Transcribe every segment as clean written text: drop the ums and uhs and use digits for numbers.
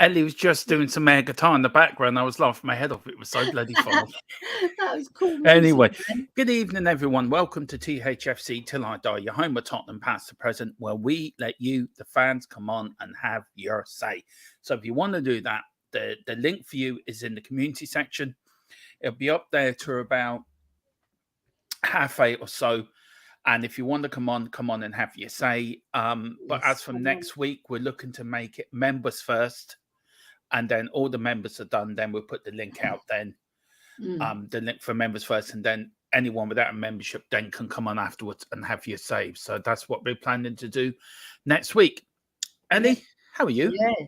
Ellie was just doing some air guitar in the background. I was laughing my head off. It was so bloody funny. That was cool music. Anyway, Man. good evening, everyone. Welcome to Thfc Till I Die, your home of Tottenham past to present, where we let you, the fans, come on and have your say. So if you want to do that, the link for you is in the community section. It'll be up there to about 8:30 or so. And if you want to come on and have your say. But as from next week, we're looking to make it members first. And then all the members are done. Then we'll put the link out then. The link for members first. And then anyone without a membership then can come on afterwards and have your say. So that's what we're planning to do next week. Ellie, how are you? Yeah,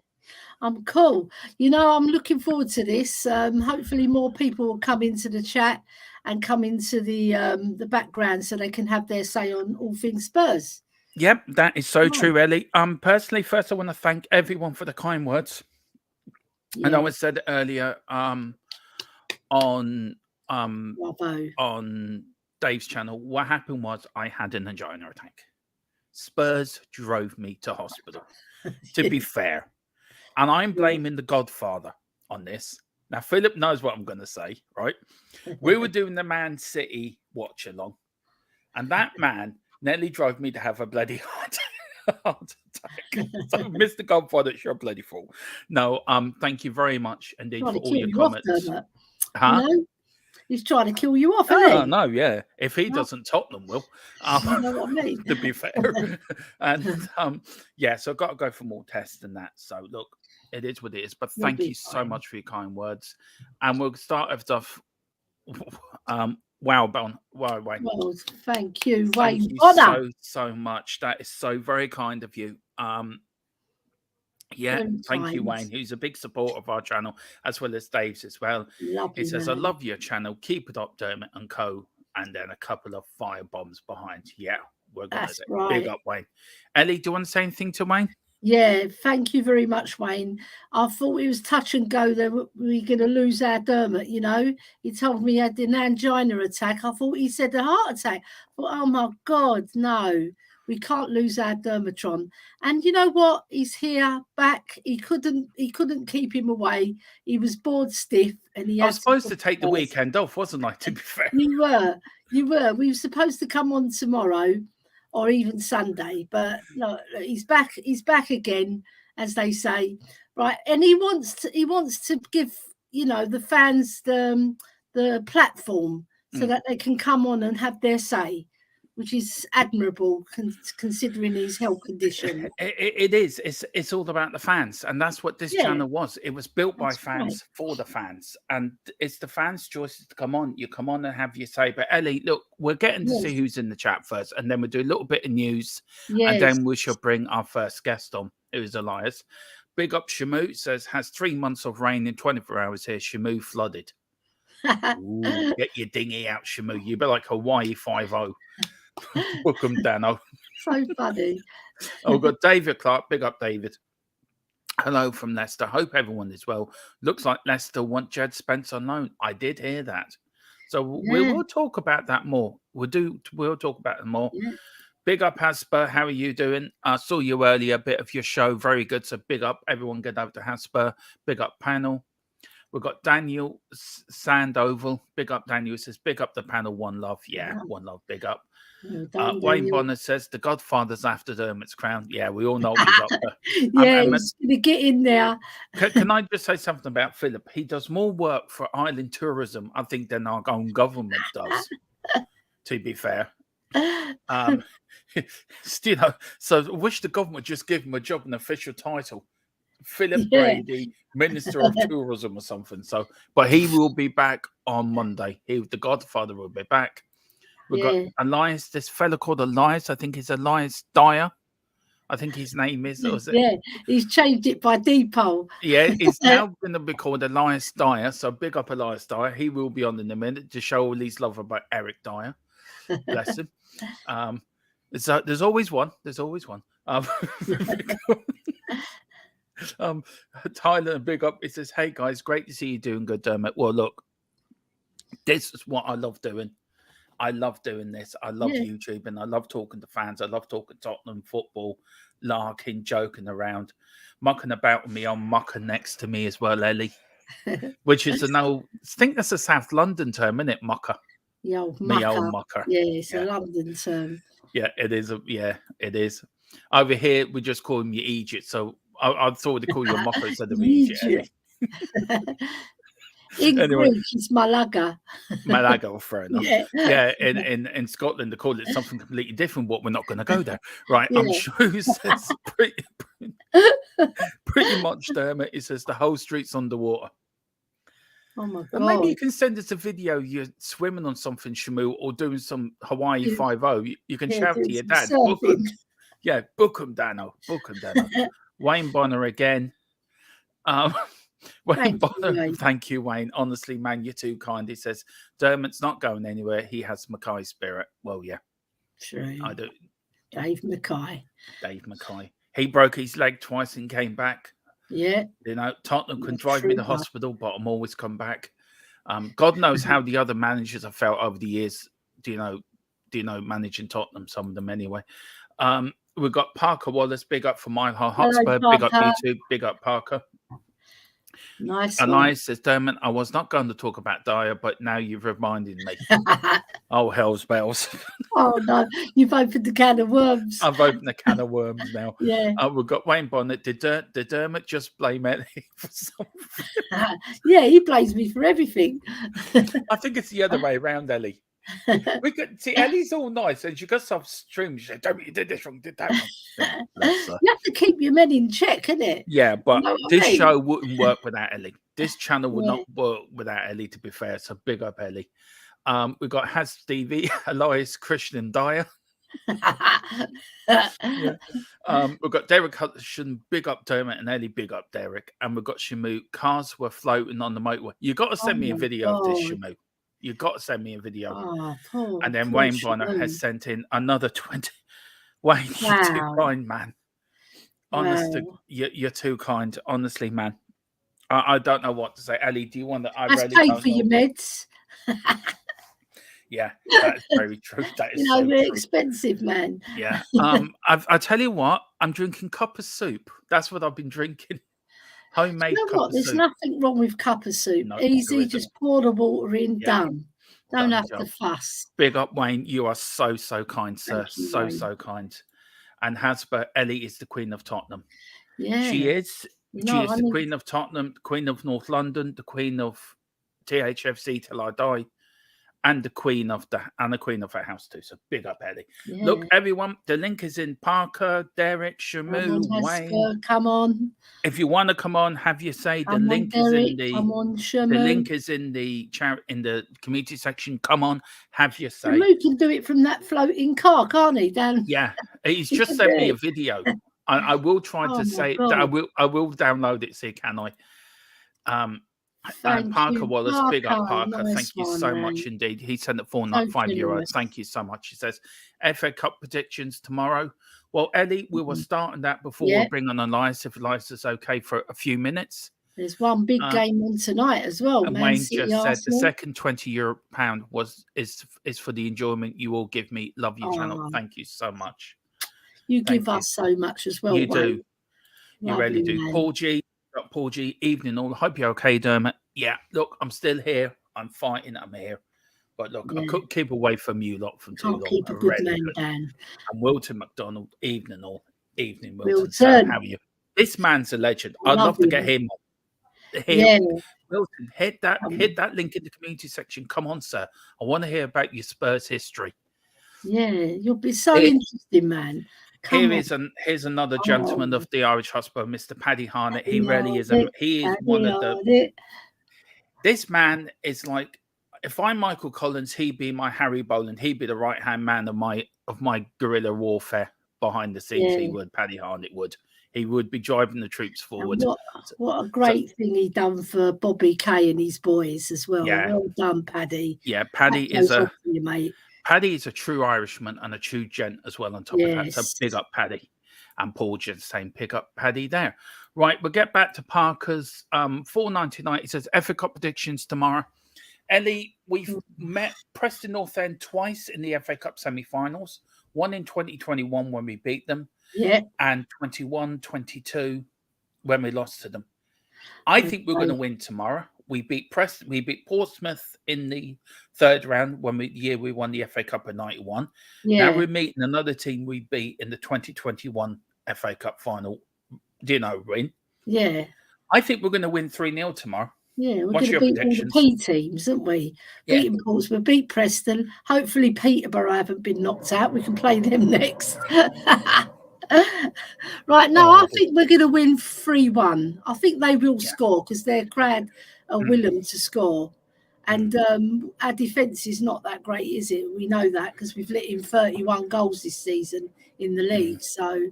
I'm cool. You know, I'm looking forward to this. Hopefully more people will come into the chat and come into the background so they can have their say on all things Spurs. Yep, that is so true, Ellie. Personally, first I want to thank everyone for the kind words. I know I said earlier on Dave's channel, what happened was I had an angina attack. Spurs drove me to hospital, to be fair. And I'm blaming the Godfather on this. Now, Philip knows what I'm going to say, right? We were doing the Man City watch along, and that man nearly drove me to have a bloody heart attack. So, Mr. Godfather, it's your bloody fault. No, thank you very much indeed for all your comments. Huh? You know? He's trying to kill you off, isn't he? No, yeah. If he doesn't, Tottenham will. You know what I mean? To be fair. And so I've got to go for more tests than that. So look, it is what it is. But thank you so much for your kind words. And we'll start with stuff. Wow, Wayne. Well, thank you, Wayne. Thank you so much. That is so very kind of you. Thank you, Wayne, who's a big supporter of our channel, as well as Dave's as well. He says, I love your channel. Keep it up, Dermot and Co. And then a couple of fire bombs behind. Yeah, we're going to do big up, Wayne. Ellie, do you want to say anything to Wayne? Yeah, thank you very much, Wayne. I thought it was touch and go that we were going to lose our Dermot, you know. He told me he had an angina attack. I thought he said a heart attack. I thought, oh, my God, no. We can't lose our Dermatron. And you know what? He's here, back. He couldn't keep him away. He was bored stiff. And I was supposed to take the weekend off, wasn't I, to be fair? You were. We were supposed to come on tomorrow or even Sunday. But no, he's back. He's back again, as they say. Right. And he wants to give, you know, the fans the platform so that they can come on and have their say, which is admirable considering his health condition. It is. It's all about the fans. And that's what this channel was. It was built by fans for the fans. And it's the fans' choices to come on. You come on and have your say. But Ellie, look, we're getting to see who's in the chat first. And then we'll do a little bit of news. And then we shall bring our first guest on, who is Elias. Big up Shamu. Says, has 3 months of rain in 24 hours here. Shamu flooded. Ooh, get your dinghy out, Shamu. You'd be like Hawaii 5-0. Welcome, Dano. So funny. We've got David Clark. Big up, David. Hello from Leicester. Hope everyone is well. Looks like Leicester want Jed Spence on loan. I did hear that. So we will talk about that more. We'll talk about it more. Yeah. Big up, Hasper. How are you doing? I saw you earlier, a bit of your show. Very good. So big up. Everyone get over to Hasper. Big up, panel. We've got Daniel Sandoval. Big up, Daniel. Says, big up the panel. One love. Yeah, one love. Big up. Wayne Bonner says, the Godfather's after Dermot's crown. Yeah, we all know he's up there. He's going to get in there. Can I just say something about Philip? He does more work for island tourism, I think, than our own government does, to be fair. You know, so I wish the government would just give him a job, an official title. Philip Brady, Minister of Tourism or something. So, but he will be back on Monday. The Godfather will be back. We've got Elias, this fella called Elias. I think he's Elias Dyer. I think his name is. He's changed it by Depot. Yeah, he's now going to be called Elias Dyer. So big up Elias Dyer. He will be on in a minute to show all his love about Eric Dyer. Bless him. There's always one. There's always one. Tyler, big up. It says, hey guys, great to see you doing good, Dermot. Well, look, this is what I love doing. I love doing this. I love YouTube, and I love talking to fans. I love talking Tottenham football, larking, joking around, mucking about with me on mucker next to me as well, Ellie, which is I think that's a South London term, isn't it, mucker? The old Me mucker. old mucker. Yeah, it's a London term. Yeah, it is. It is. Over here, we just call him your Egypt. So I thought to call you a mucker instead of Egypt, Ellie. In Anyway. Greek, it's Malaga. Malaga, fair enough. Yeah. In Scotland, they call it something completely different, but we're not going to go there. Right, Yeah. I'm sure he says pretty much, Dermot, it says the whole street's underwater. Oh, my God. But maybe you can send us a video you're swimming on something, Shamu, or doing some Hawaii 5-0. You can shout to your dad. Book him. Yeah, book him, Dano. Book him, Dano. Wayne Bonner again. Wayne Bonner, thank you, Wayne. Honestly, man, you're too kind. He says Dermot's not going anywhere. He has Mackay spirit. Well, yeah, true. I do. Dave Mackay. He broke his leg twice and came back. Yeah. You know, Tottenham can drive me to hospital, but I'm always come back. God knows how the other managers have felt over the years. Do you know, managing Tottenham? Some of them anyway. We've got Parker Wallace. Big up for Mile High Hotspur. Big up YouTube. Big up Parker. Nice. Elias says, Dermot, I was not going to talk about Dyer, but now you've reminded me. Oh, hell's bells. Oh, no. You've opened the can of worms. I've opened the can of worms now. Yeah. We've got Wayne Bonnet. Did Dermot just blame Ellie for something? Yeah, he blames me for everything. I think it's the other way around, Ellie. We could see Ellie's all nice, and she got some stream. She said, "Dermot, you did this wrong, did that wrong." You have to keep your men in check, innit? Yeah, but this show wouldn't work without Ellie. This channel would not work without Ellie, to be fair. So big up Ellie. We've got Has Stevie, Elias, Christian, and Dyer. We've got Derek Hutchinson, big up Dermot, and Ellie, big up Derek. And we've got Shamu. Cars were floating on the motorway. You got to send me a video of this, Shamu. You got to send me a video. And then Wayne Bonner has sent in another 20. Wayne, you're too kind, man. Honestly, you're too kind. Honestly, man. I don't know what to say. Ellie, do you want to? I really pay for your meds. Yeah, that is very true. That is so we're expensive, man. Yeah. I tell you what, I'm drinking cup of soup. That's what I've been drinking. Homemade cup of soup. There's nothing wrong with cup of soup. No, easy, just pour the water in, done. Don't have to fuss. Big up, Wayne. You are so kind, sir. So kind. And Hasper, Ellie is the Queen of Tottenham. Yeah. She is. She is the Queen of Tottenham, the Queen of North London, the Queen of THFC till I die, and the Queen of our house too. So big up, Ellie. Yeah. Look, everyone, the link is in Parker, Derek, Shamu, Wayne. Come on. If you want to come on, have your say. The link is in the link is in the community section. Come on, have your say. Shamu can do it from that floating car, can't he? Dan? Yeah, he's just sent me a video. I will try to say that I will download it. See, can I? And Parker Wallace, big up Parker. Thank you so much indeed. He sent it €4.95. Thank you so much. He says FA Cup predictions tomorrow. Well, Ellie, we were starting that before we bring on Elias, if Elias is okay for a few minutes. There's one big game on tonight as well. And Wayne just said the second £20 is for the enjoyment you all give me. Love your channel. Thank you so much. You give us so much as well. You do. You really do. Paul G, evening all. Hope you're okay, Dermot. Yeah, look, I'm still here. I'm fighting. I'm here. But look, I couldn't keep away from you lot from too long. Keep a good man down. And Wilton McDonald, evening all. Evening, Wilton. So how are you? This man's a legend. I'd love to get him on. Wilton, hit that link in the community section. Come on, sir. I want to hear about your Spurs history. Yeah, you'll be so interesting, man. Here's another gentleman of the Irish Hotspur, Mr. Paddy Harnett. He really is. He is one of the. This man is like, if I'm Michael Collins, he'd be my Harry Boland. He'd be the right hand man of my guerrilla warfare behind the scenes. He would. Paddy Harnett would. He would be driving the troops forward. What a great thing he done for Bobby Kay and his boys as well. Yeah. Well done, Paddy. Yeah, Paddy is Paddy is a true Irishman and a true gent as well on top of that. So big up Paddy. And Paul just saying pick up Paddy there. Right, we'll get back to Parker's $4.99. He says FA Cup predictions tomorrow. Ellie, we've met Preston North End twice in the FA Cup semi-finals. One in 2021 when we beat them, and 21-22 when we lost to them. I think we're going to win tomorrow. We beat Portsmouth in the third round the year we won the FA Cup in 91. Now we're meeting another team we beat in the 2021 FA Cup final. Do you know, win? Yeah. I think we're going to win 3-0 tomorrow. Yeah, we're going to beat all the P teams, aren't we? Yeah. Beating Portsmouth, beat Preston. Hopefully Peterborough haven't been knocked out. We can play them next. Right, no, I think we're going to win 3-1. I think they will score because their crowd are willing to score. And our defence is not that great, is it? We know that because we've let in 31 goals this season in the league. So,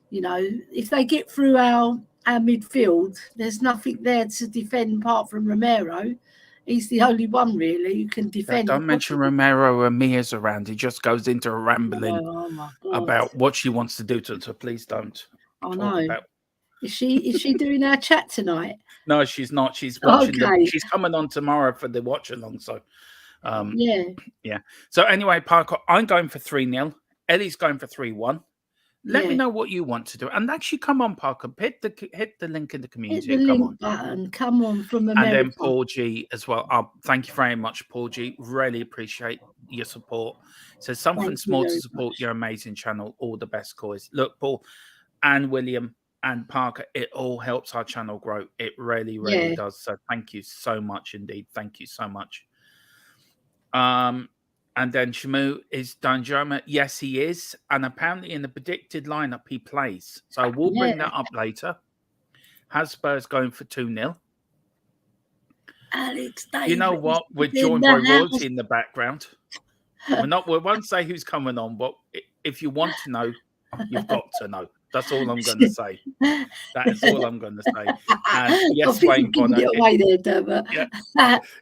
you know, if they get through our midfield, there's nothing there to defend apart from Romero. He's the only one really who can defend. Don't mention Romero and Mia's around. He just goes into a rambling about what she wants to do to him. So please don't. I know. Is she doing our chat tonight? No, she's not. She's watching. She's coming on tomorrow for the watch along. So, yeah. So anyway, Parker, I'm going for 3-0. Ellie's going for 3-1. Let me know what you want to do, and actually come on, Parker. Hit the link in the community. Hit the link button. Come on from America. And then Paul G as well. Thank you very much, Paul G. Really appreciate your support. So something small to support your amazing channel. All the best, guys. Look, Paul and William and Parker, it all helps our channel grow. It really, really does. So thank you so much indeed. Thank you so much. And then Shamu is Danjuma. Yes, he is. And apparently in the predicted lineup, he plays. So we'll bring that up later. Has Spurs going for 2-0? Alex Davis. You know what? We're joined by royalty in the background. We won't say who's coming on, but if you want to know, you've got to know. That's all I'm going to say. That is all I'm going to say. And yes, Wayne Bonner.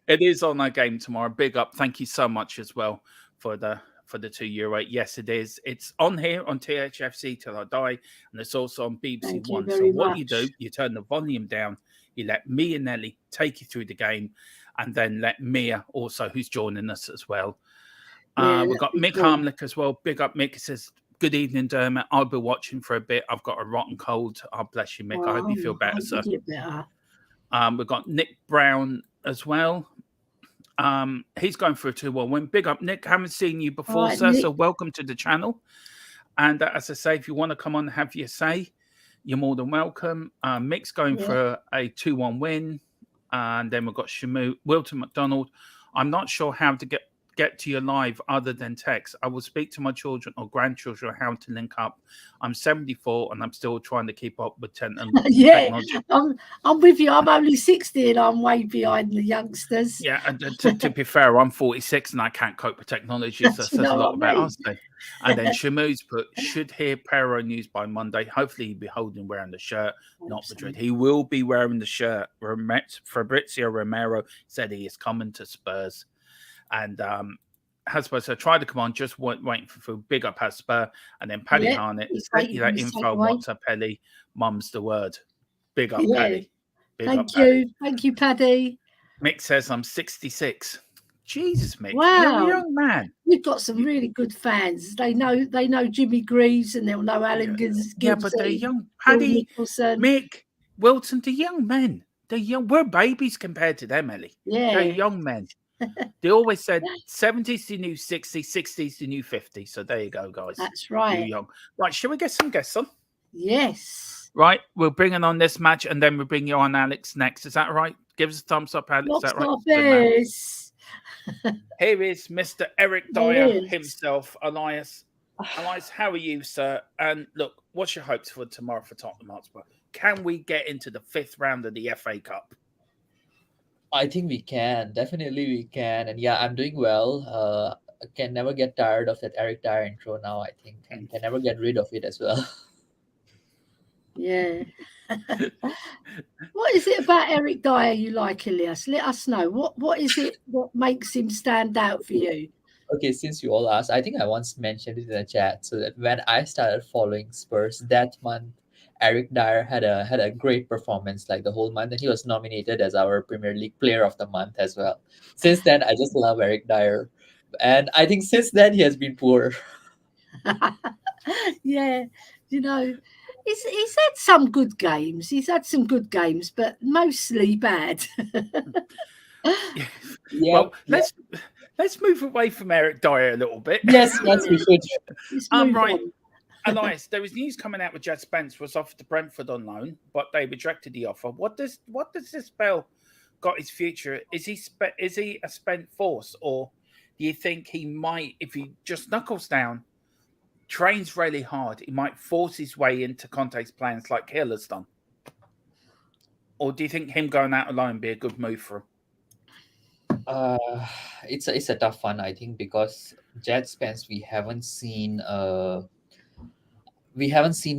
It is on our game tomorrow. Big up. Thank you so much as well for the €2. Yes, it is. It's on here on THFC Till I Die, and it's also on BBC One. So what you do, you turn the volume down, you let me and Nelly take you through the game, and then let Mia also, who's joining us as well. We've got Mick Harmlick as well. Big up, Mick. It says, good evening, Dermot. I'll be watching for a bit. I've got a rotten cold. Oh, bless you, Mick. I hope you feel better, sir. We've got Nick Brown as well. He's going for a 2-1 win. Big up, Nick. Haven't seen you before, sir, Nick. So welcome to the channel. And as I say, if you want to come on and have your say, you're more than welcome. Mick's going for a 2-1 win. And then we've got Shamu, Wilton McDonald. I'm not sure how to get to your live other than text. I will speak to my children or grandchildren how to link up. I'm 74 and I'm still trying to keep up with technology. I'm with you. I'm only 60 and I'm way behind the youngsters. Yeah, and to be fair, I'm 46 and I can't cope with technology. So that says a lot about us. And then Shamu's put, should hear Pero news by Monday. Hopefully he'll be wearing the shirt, not Madrid. He will be wearing the shirt. Fabrizio Romero said he is coming to Spurs. And Hasper, so try to come on, just waiting for food. Big up Hasper. And then Paddy Harnett, that info, WhatsApp, Ellie, mum's the word. Big up, Paddy. Thank you. Thank you, Paddy. Mick says I'm 66. Jesus, Mick. Wow. You're a young man. We've got some really good fans. They know Jimmy Greaves and they'll know Alan Gibson. Yeah, but they're young. Paddy, Mick, Wilton, they're young men. They're young. We're babies compared to them, Ellie. Yeah. They're young men. They always said 70s the new 60, 60s the new 50. So there you go, guys. That's right. You're young. Right, shall we get some guests on? Yes. Right, we'll bring on this match and then we'll bring you on Alex next. Is that right? Give us a thumbs up, Alex. Is that right? Here is Mr. Eric Dyer himself, Elias. Elias, how are you, sir? And look, what's your hopes for tomorrow for Tottenham Hotspur? Can we get into the 5th round of the FA Cup? I think we can. Definitely we can. And yeah, I'm doing well. I can never get tired of that Eric Dyer intro now, I think. And can never get rid of it as well. Yeah. What is it about Eric Dyer you like, Elias? Let us know. What is it that makes him stand out for you? Okay, since you all asked, I think I once mentioned it in the chat. So that when I started following Spurs that month, Eric Dyer had a great performance like the whole month, and he was nominated as our Premier League Player of the Month as well. Since then, I just love Eric Dyer, and I think since then he has been poor. Yeah, you know, he's had some good games. He's had some good games, but mostly bad. Yeah. Yep, Well, yep. let's move away from Eric Dyer a little bit. Yes, yes, Yeah, we should. let's move Right, on. Elias, there was news coming out with Jed Spence was offered to Brentford on loan, but they rejected the offer. What does this spell got his future? Is he a spent force, or do you think he might, if he just knuckles down, trains really hard, he might force his way into Conte's plans like Hill has done? Or do you think him going out alone be a good move for him? Uh, it's a tough one, I think, because Jed Spence we haven't seen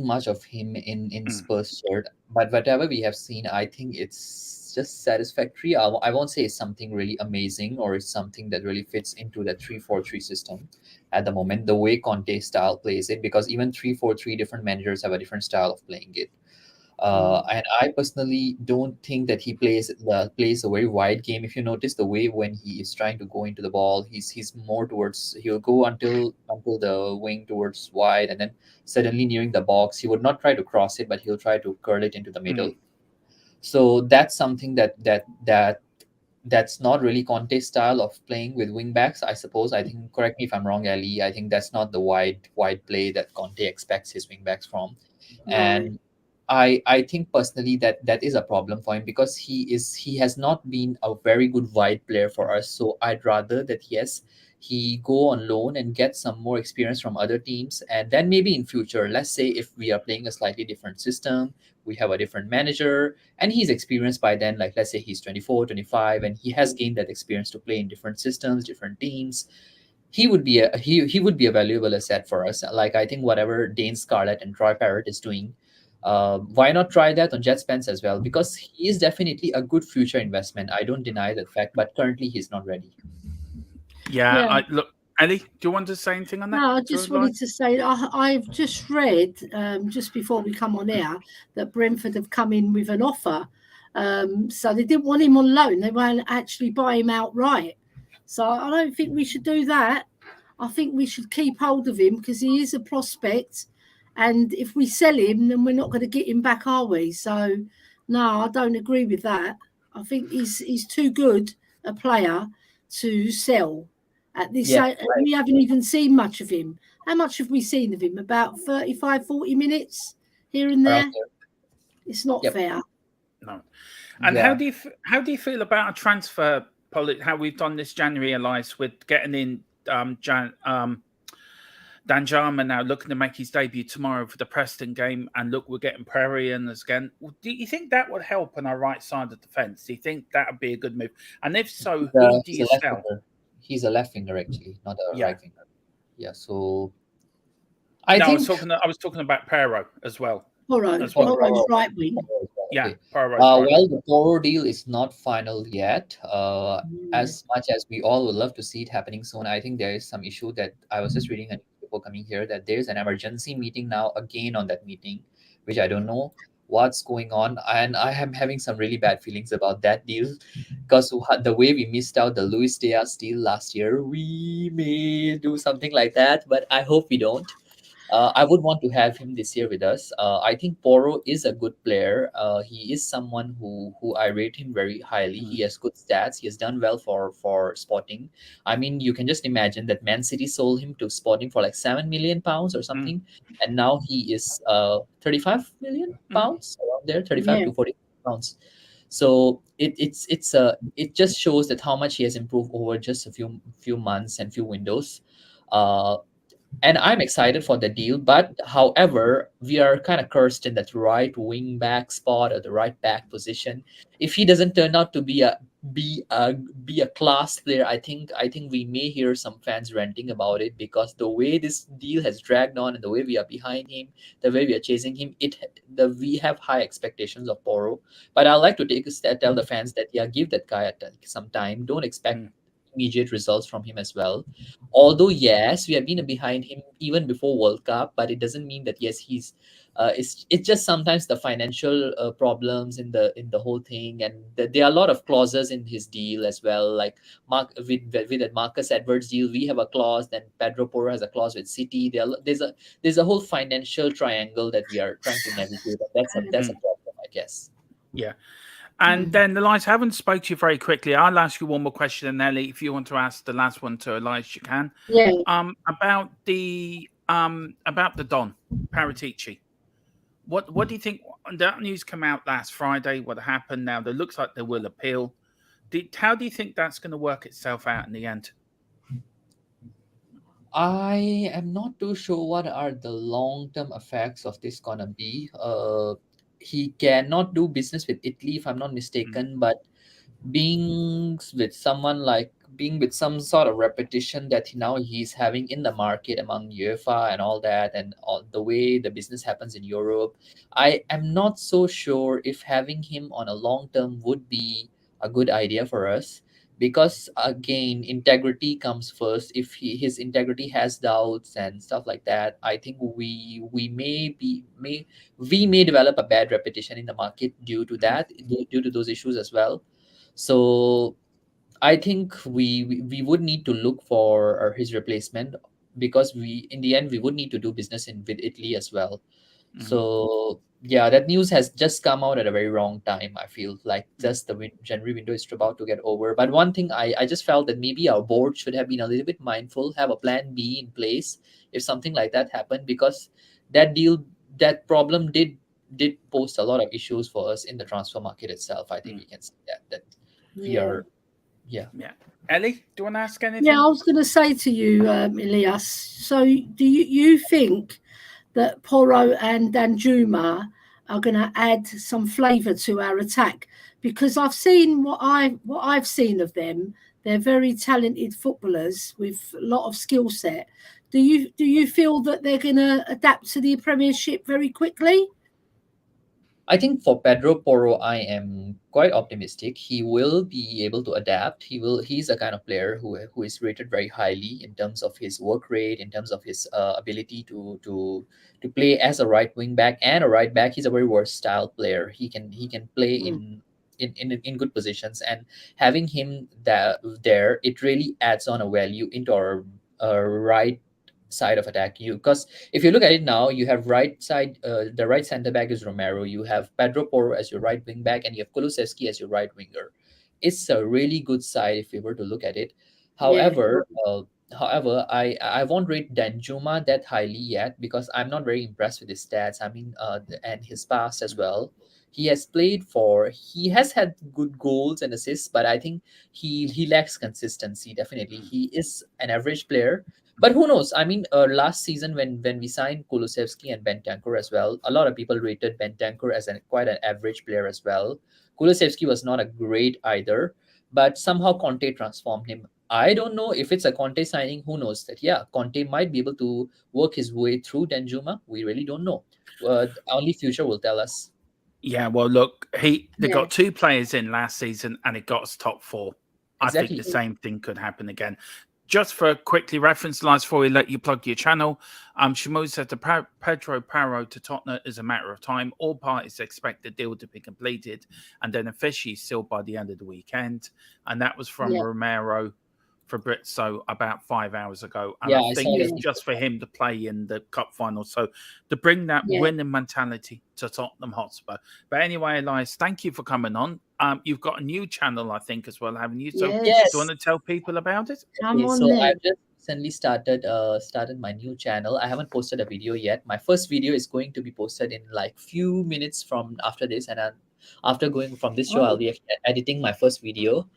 much of him in Mm, Spurs shirt, but whatever we have seen, I think it's just satisfactory. I won't say it's something really amazing or it's something that really fits into the 3-4-3 system at the moment, the way Conte style plays it, because even 3-4-3 different managers have a different style of playing it. Mm, And I personally don't think that he plays a very wide game. If you notice the way when he is trying to go into the ball, he's more towards, he'll go until the wing towards wide, and then suddenly nearing the box, he would not try to cross it, but he'll try to curl it into the mm, middle. So that's something that's not really Conte's style of playing with wing backs, I suppose. I think, correct me if I'm wrong, Ali. I think that's not the wide play that Conte expects his wing backs from. no, And I think personally that that is a problem for him, because he has not been a very good wide player for us. So I'd rather that, yes, he go on loan and get some more experience from other teams, and then maybe in future, let's say if we are playing a slightly different system, we have a different manager, and he's experienced by then, like let's say he's 24, 25, and he has gained that experience to play in different systems, different teams. He would be a valuable asset for us. Like, I think whatever Dane Scarlett and Troy Parrott is doing, why not try that on Jet Spence as well? Because he is definitely a good future investment. I don't deny that fact, but currently he's not ready. yeah, yeah. I look. Ellie, do you want to say anything on that? No, I To just Elias? wanted to say I've just read just before we come on air that Brentford have come in with an offer. So they didn't want him on loan; they won't actually buy him outright. So I don't think we should do that. I think we should keep hold of him because he is a prospect, and if we sell him, then we're not going to get him back, are we? So no, I don't agree with that. I think he's too good a player to sell at this. Yeah, We haven't even seen much of him. How much have we seen of him? About 35, 40 minutes here and around there. there. It's not Yep. fair. No. And Yeah. how do you feel about a transfer policy? How we've done this January, Elias, with getting in Dan Jarman now looking to make his debut tomorrow for the Preston game, and look, we're getting Prairie in again. Do you think that would help on our right side of the fence? Do you think that would be a good move? And if so, who do He's you a left sell? winger. He's a left winger actually, not a Yeah. right winger. Yeah. So I No, think. I was talking about Pero as well. Poro, As Oh, well. Poro's Poro. right wing. Poro as well, Yeah, okay. Pero's right Well, wing. the Poro deal is not final yet. Mm, As much as we all would love to see it happening soon, I think there is some issue that I was just reading before coming here, that there is an emergency meeting now again on that meeting, which I don't know what's going on, and I am having some really bad feelings about that deal, because the way we missed out the Luis Diaz deal last year, we may do something like that, but I hope we don't. I would want to have him this year with us. I think Poro is a good player. He is someone who I rate him very highly. Mm, He has good stats. He has done well for Sporting. I mean, you can just imagine that Man City sold him to Sporting for like £7 million or mm, something, and now he is 35 million mm. pounds around there, 35 yeah, to 40 pounds. So it just shows that how much he has improved over just a few months and few windows. Uh, and I'm excited for the deal. But however, we are kind of cursed in that right wing back spot or the right back position. If he doesn't turn out to be a be a class player, I think we may hear some fans ranting about it, because the way this deal has dragged on and the way we are behind him, the way we are chasing him, we have high expectations of Poro. But I like to take a step, tell the fans that yeah, give that guy some time. Don't expect Mm. immediate results from him as well. Although yes, we have been behind him even before World Cup, but it doesn't mean that yes, It's just sometimes the financial problems in the whole thing, and there are a lot of clauses in his deal as well. Like with that Marcus Edwards deal, we have a clause. Then Pedro Porro has a clause with City. There's a whole financial triangle that we are trying to navigate. And that's a Mm, problem, I guess. yeah. And Mm. then Elias, I haven't spoke to you very quickly. I'll ask you one more question, and Ellie, if you want to ask the last one to Elias, you can. Yeah, About the Don Paratici. What do you think? That news came out last Friday. What happened now? It looks like they will appeal. How do you think that's going to work itself out in the end? I am not too sure what are the long-term effects of this gonna be. He cannot do business with Italy, if I'm not Mm, mistaken, but being with someone like being with some sort of repetition that now he's having in the market among UEFA and all that, and all the way the business happens in Europe, I am not so sure if having him on a long term would be a good idea for us, because again integrity comes first. If his integrity has doubts and stuff like that, I think we may develop a bad reputation in the market due to mm, that, due to those issues as well. So I think we would need to look for his replacement, because we in the end we would need to do business in with Italy as well. mm, So yeah, that news has just come out at a very wrong time. I feel like mm. just the January window is about to get over. But one thing I just felt that maybe our board should have been a little bit mindful, have a plan B in place if something like that happened, because that deal that problem did pose a lot of issues for us in the transfer market itself. I think Mm. we can say that we yeah. are, yeah. Yeah. Ellie, do you want to ask Yeah, anything? I was going to say to you, Elias. So, do you think that Porro and Danjuma are going to add some flavour to our attack? Because I've seen what I've seen of them. They're very talented footballers with a lot of skill set. Do you feel that they're going to adapt to the Premiership very quickly? I think for Pedro Porro, I am quite optimistic. He will be able to adapt. He's a kind of player who is rated very highly in terms of his work rate, in terms of his ability to play as a right wing back and a right back. He's a very versatile player. He can play Mm, in good positions, and having him there, it really adds on a value into our right side of attack. You Because if you look at it now, you have the right center back is Romero. You have Pedro Porro as your right wing back, and you have Kulusevski as your right winger. It's a really good side if we were to look at it. yeah, However, I won't rate Danjuma that highly yet, because I'm not very impressed with his stats. I mean, and his past as Mm, well. He has had good goals and assists, but I think he lacks consistency. Definitely, mm, he is an average player, but who knows? I mean, last season when we signed Kulusevski and Bentancur as well, a lot of people rated Bentancur as quite an average player as well. Kulusevski was not a great either, but somehow Conte transformed him. I don't know if it's a Conte signing. Who knows that? Yeah, Conte might be able to work his way through Danjuma. We really don't know. Only future will tell us. yeah, well, look, they yeah, got two players in last season, and it got us top four. I think the Exactly. same thing could happen again. Just for quickly reference, lines before we let you plug your channel, Shamu said the Pedro Paro to Tottenham is a matter of time. All parties expect the deal to be completed and then officially sealed by the end of the weekend. And that was from yeah, Romero for Britso about 5 hours ago. And Yeah, I I think saw yeah, it's that. just for him to play in the cup final. So to bring that yeah, winning mentality to Tottenham Hotspur. But anyway, Elias, thank you for coming on. You've got a new channel, I think, as well, haven't you? So do you want yes. Yes. to tell people about it? Come Okay, on so then. I've just recently started my new channel. I haven't posted a video yet. My first video is going to be posted in like few minutes from after this, and after going from this show, I'll Oh, be editing my first video.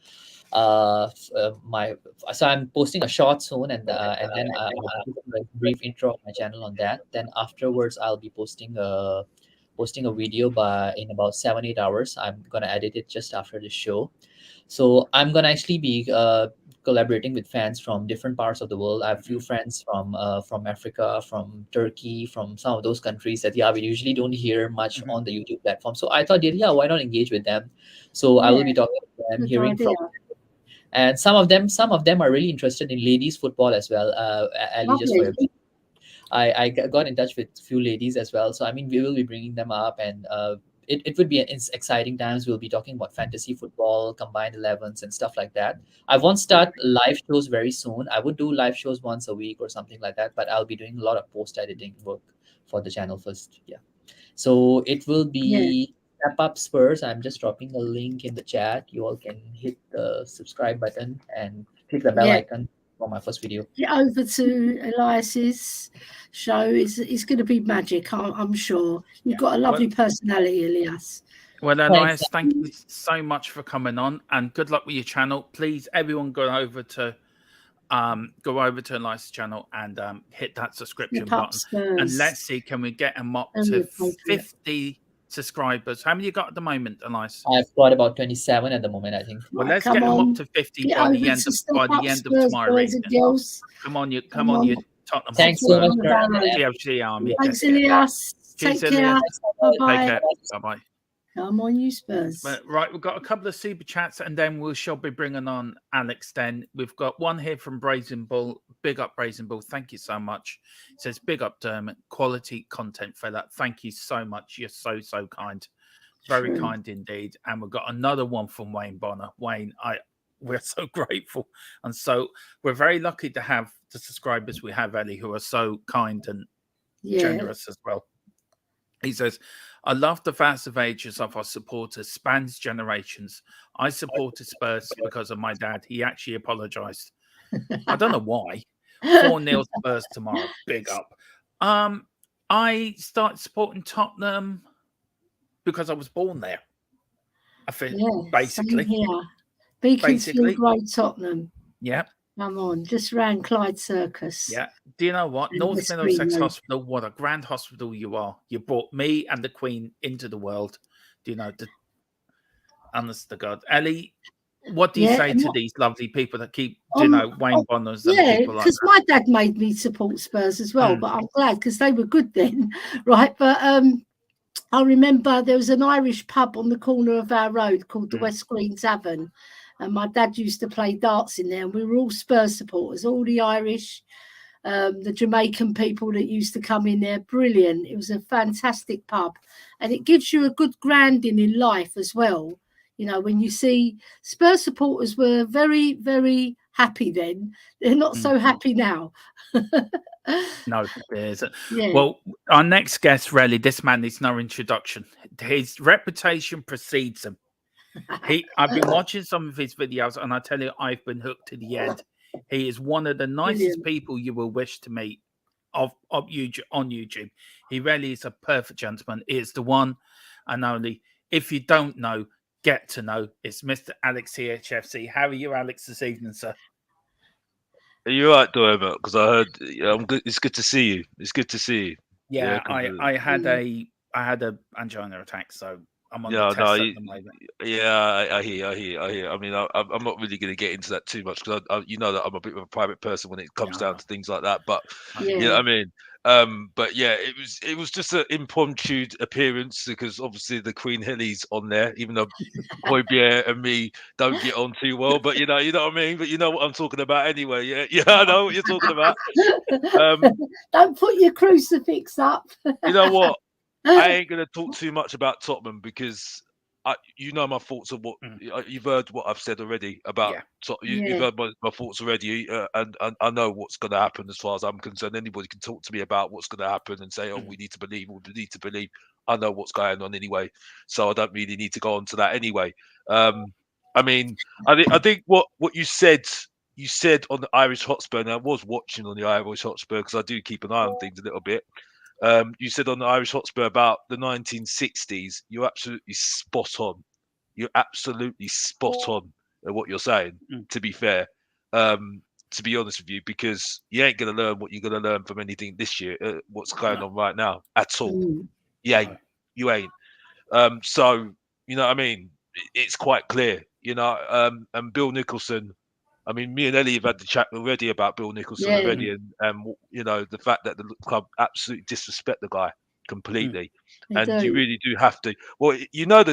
My So I'm posting a short soon, and then I'll give a brief intro of my channel on that. Then afterwards, I'll be posting a video by in about 7 8 hours. I'm gonna edit it just after the show. So I'm gonna actually be collaborating with fans from different parts of the world. I have few Mhm, friends from Africa, from Turkey, from some of those countries that we usually don't hear much mhm. on the YouTube platform. So I thought, yeah, why not engage with them? So I will yeah, be talking to them, good hearing idea. from, and some of them are really interested in ladies football as well. Ali, just for Lovely. your I got in touch with a few ladies as well. So I mean, we will be bringing them up, and it would be exciting times. We'll be talking about fantasy football, combined 11s, and stuff like that. I won't start live shows very soon. I would do live shows once a week or something like that, but I'll be doing a lot of post editing work for the channel first. Yeah. So it will Yeah. be Step Up Spurs. I'm just dropping a link in the chat. You all can hit the subscribe button and click the bell Yeah. icon for my first video. Get over to Elias's show. It's going to be magic, I'm sure. You've got a lovely personality, Elias. Well, Thanks. Elias, thank you so much for coming on, and good luck with your channel. Please, everyone, go over to Elias' channel and hit that subscription button. And let's see, can we get him up to 50 subscribers? How many you got at the moment, Elias? I've got about 27 at the moment, I think. Well, let's get him up to 50 by the end of tomorrow evening. Come on, you Tottenham. Thanks so much, TFC Army. Thanks, Elias. Cheers, Take care. Bye-bye. Bye-bye. Come on, you Spurs. Right, we've got a couple of super chats, and then we shall be bringing on Alex. Then we've got one here from Brazen Bull. Big up, Brazen Bull. Thank you so much. It says, big up, Dermot. Quality content fella. Thank you so much. You're so kind. Very kind indeed. And we've got another one from Wayne Bonner. Wayne, we're so grateful, and so we're very lucky to have the subscribers we have, Ellie, who are so kind and generous as well. He says, I love the vast of ages of our supporters, spans generations. I supported Spurs because of my dad. He actually apologized. I don't know why. 4-0 Spurs tomorrow. Big up. I started supporting Tottenham because I was born there. I think basically. Beaconsfield Road, Tottenham. Yeah. Come on, just round Clyde Circus. Yeah. Do you know what? North Middlesex Hospital, what a grand hospital you are. You brought me and the Queen into the world. Do you know, honest to God. Ellie, what do you say to these lovely people that keep, Wayne Bonners and people like that? Because my dad made me support Spurs as well, but I'm glad because they were good then, right? But I remember there was an Irish pub on the corner of our road called the West Green Tavern. And my dad used to play darts in there, and we were all Spurs supporters, all the Irish, the Jamaican people that used to come in there. Brilliant. It was a fantastic pub. And it gives you a good grounding in life as well. You know, when you see Spurs supporters were very, very happy then. They're not so happy now. No, well, our next guest, really, this man needs no introduction. His reputation precedes him. I've been watching some of his videos, and I tell you, I've been hooked to the end. He is one of the nicest people you will wish to meet on YouTube. He really is a perfect gentleman. He is the one and only. If you don't know, get to know. It's Mr. Alex THFC. How are you, Alex, this evening, sir? Are you all right, Dermot? Because I heard I'm good. It's good to see you. It's good to see you. Yeah, I had a angina attack, so I'm on the test at the moment. Yeah, I hear. I mean, I'm not really going to get into that too much because you know that I'm a bit of a private person when it comes down to things like that. But you know what I mean. But yeah, it was just an impromptu appearance because obviously the Queen Hilly's on there, even though Hoybier and me don't get on too well. But you know what I mean. But you know what I'm talking about anyway. Yeah, I know what you're talking about. Don't put your crucifix up. You know what? I ain't gonna talk too much about Tottenham because you know my thoughts of what you've heard what I've said already about. You've heard my thoughts already, and I know what's going to happen as far as I'm concerned. Anybody can talk to me about what's going to happen and say, "Oh, we need to believe. We need to believe." I know what's going on anyway, so I don't really need to go on to that anyway. I mean, I think what you said on the Irish Hotspur, and I was watching on the Irish Hotspur because I do keep an eye on things a little bit. You said on the Irish Hotspur about the 1960s. You're absolutely spot on. You're absolutely spot on at what you're saying. To be fair, to be honest with you, because you ain't gonna learn what you're gonna learn from anything this year. What's going on right now at all? You ain't. So you know what I mean. It's quite clear, you know. And Bill Nicholson. I mean, me and Ellie have had the chat already about Bill Nicholson already, and you know the fact that the club absolutely disrespect the guy completely, and you really do have to. Well, you know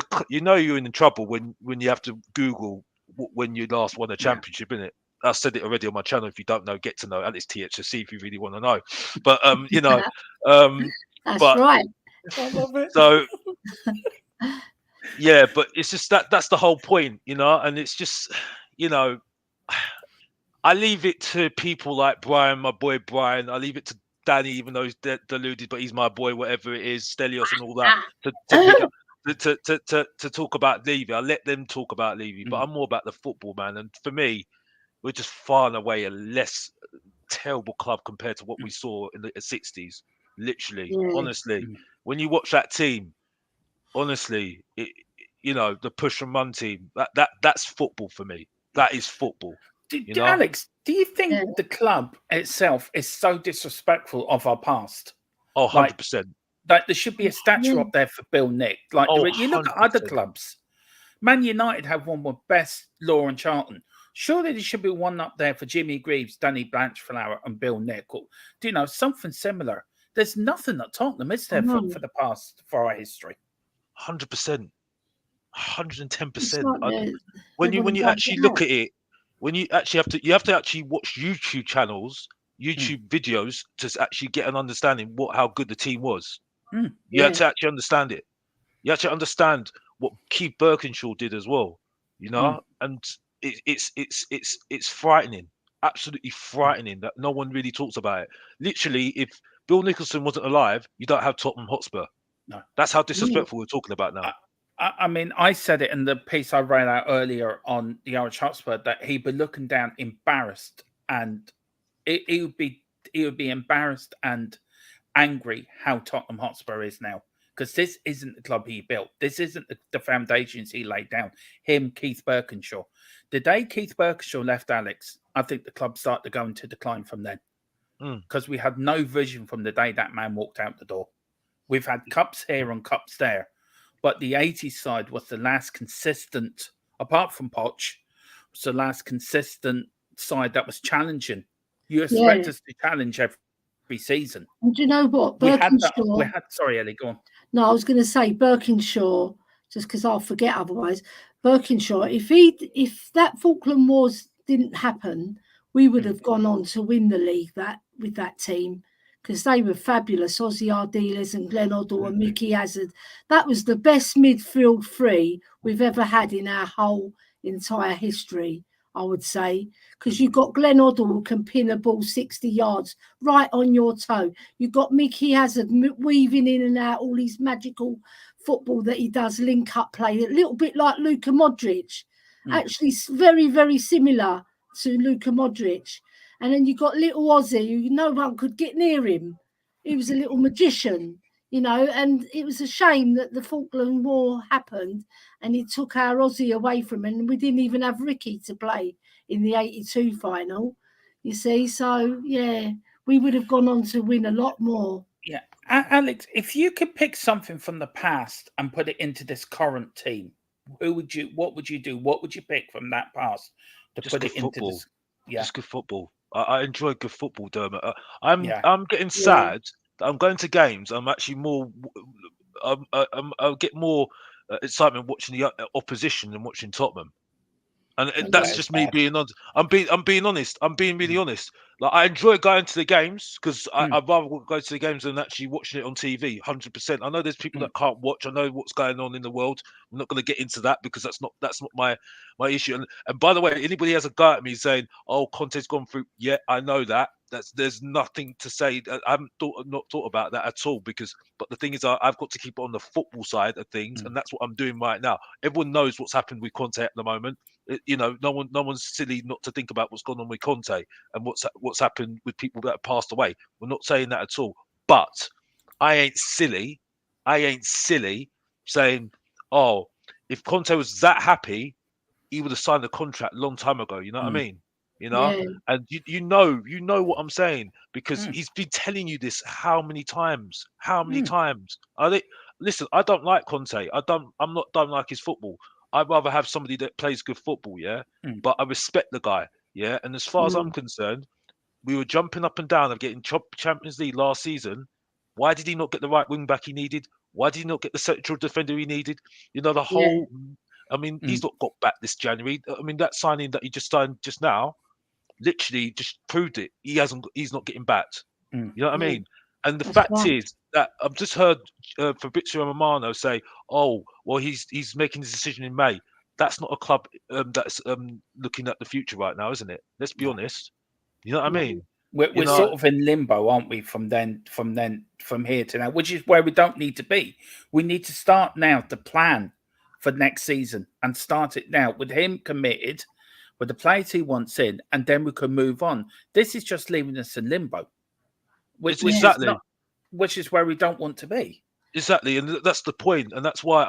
you're in trouble when you have to Google when you last won a championship, innit? I said it already on my channel. If you don't know, get to know Alex THFC if you really want to know. But you know, that's right. I love it. So yeah, but it's just that's the whole point, you know. And it's just, you know, I leave it to people like Brian, my boy Brian. I leave it to Danny, even though he's deluded, but he's my boy, whatever it is, Stelios and all that, to pick up, to talk about Levy. I let them talk about Levy, but I'm more about the football, man. And for me, we're just far and away a less terrible club compared to what we saw in the 60s. Literally, honestly, when you watch that team, honestly, you know, the push and run team, that's football for me. That is football. You know? Alex, do you think the club itself is so disrespectful of our past? Oh, 100%. Like there should be a statue up there for Bill Nick. Like you look at other clubs. Man United have one with Best, Law and Charlton. Surely there should be one up there for Jimmy Greaves, Danny Blanchflower and Bill Nick. Or, do you know, something similar. There's nothing at Tottenham, is there, for the past, for our history? 100%. 110%. When you actually look at it, when you actually have to actually watch YouTube channels, YouTube videos to actually get an understanding how good the team was. You have to actually understand it. You have to understand what Keith Birkinshaw did as well, you know, and it's frightening, absolutely frightening that no one really talks about it. Literally, if Bill Nicholson wasn't alive, you don't have Tottenham Hotspur. No, that's how disrespectful we're talking about now. I mean, I said it in the piece I read out earlier on the Irish Hotspur that he'd be looking down, embarrassed, and he would be embarrassed and angry how Tottenham Hotspur is now, because this isn't the club he built. This isn't the foundations he laid down. Him, Keith Birkinshaw. The day Keith Birkinshaw left Alex, I think the club started to go into decline from then, because we had no vision from the day that man walked out the door. We've had cups here and cups there. But the 80s side was the last consistent, apart from Poch, was the last consistent side that was challenging. You expect us to challenge every season. And do you know what? Sorry, Ellie, go on. No, I was going to say Birkinshaw, just because I'll forget otherwise. Birkinshaw, if that Falkland Wars didn't happen, we would have gone on to win the league with that team. Because they were fabulous, Ozzy Ardiles and Glenn Hoddle and Mickey Hazard. That was the best midfield three we've ever had in our whole entire history, I would say. Because you've got Glenn Hoddle who can pin a ball 60 yards right on your toe. You've got Mickey Hazard weaving in and out all his magical football that he does, link-up play, a little bit like Luka Modric. Actually, very, very similar to Luka Modric. And then you got little Ozzy, who no one could get near him. He was a little magician, you know, and it was a shame that the Falkland War happened and it took our Ozzy away from him. And we didn't even have Ricky to play in the 82 final, you see. So, yeah, we would have gone on to win a lot more. Yeah. Alex, if you could pick something from the past and put it into this current team, what would you do? What would you pick from that past to just put it into this? Yeah. Just good football. I enjoy good football, Dermot. I'm getting sad that I'm going to games. I'm actually more. I'll get more excitement watching the opposition than watching Tottenham, and that's just me being honest. I'm being honest. I'm being really honest. Like I enjoy going to the games because I'd rather go to the games than actually watching it on TV. 100%. I know there's people that can't watch. I know what's going on in the world. I'm not going to get into that because that's not my issue. And by the way, anybody has a go at me saying, "Oh, Conte's gone through," yeah, I know that. There's nothing to say. I haven't not thought about that at all but the thing is, I've got to keep it on the football side of things, and that's what I'm doing right now. Everyone knows what's happened with Conte at the moment. You know, no one's silly not to think about what's gone on with Conte and what's happened with people that have passed away. We're not saying that at all. But I ain't silly saying, "Oh, if Conte was that happy, he would have signed the contract a long time ago." You know what I mean? You know, and you know what I'm saying because he's been telling you this how many times? Listen, I don't like Conte. don't like his football. I'd rather have somebody that plays good football, but I respect the guy, and as far as I'm concerned, we were jumping up and down of getting Champions League last season. Why did he not get the right wing back he needed? Why did he not get the central defender he needed? You know, the whole I mean, he's not got back this January. I mean, that signing that he just signed just now, literally just proved it. He's not getting backed. You know what I mean? And the That's fact right. is that I've just heard Fabrizio Romano say, "Oh, well, he's making his decision in May." That's not a club that's looking at the future right now, isn't it? Let's be honest. You know what I mean? We're sort of in limbo, aren't we? From here to now, which is where we don't need to be. We need to start now to plan for next season and start it now with him committed, with the players he wants in, and then we can move on. This is just leaving us in limbo, which is where we don't want to be. Exactly, and that's the point, and that's why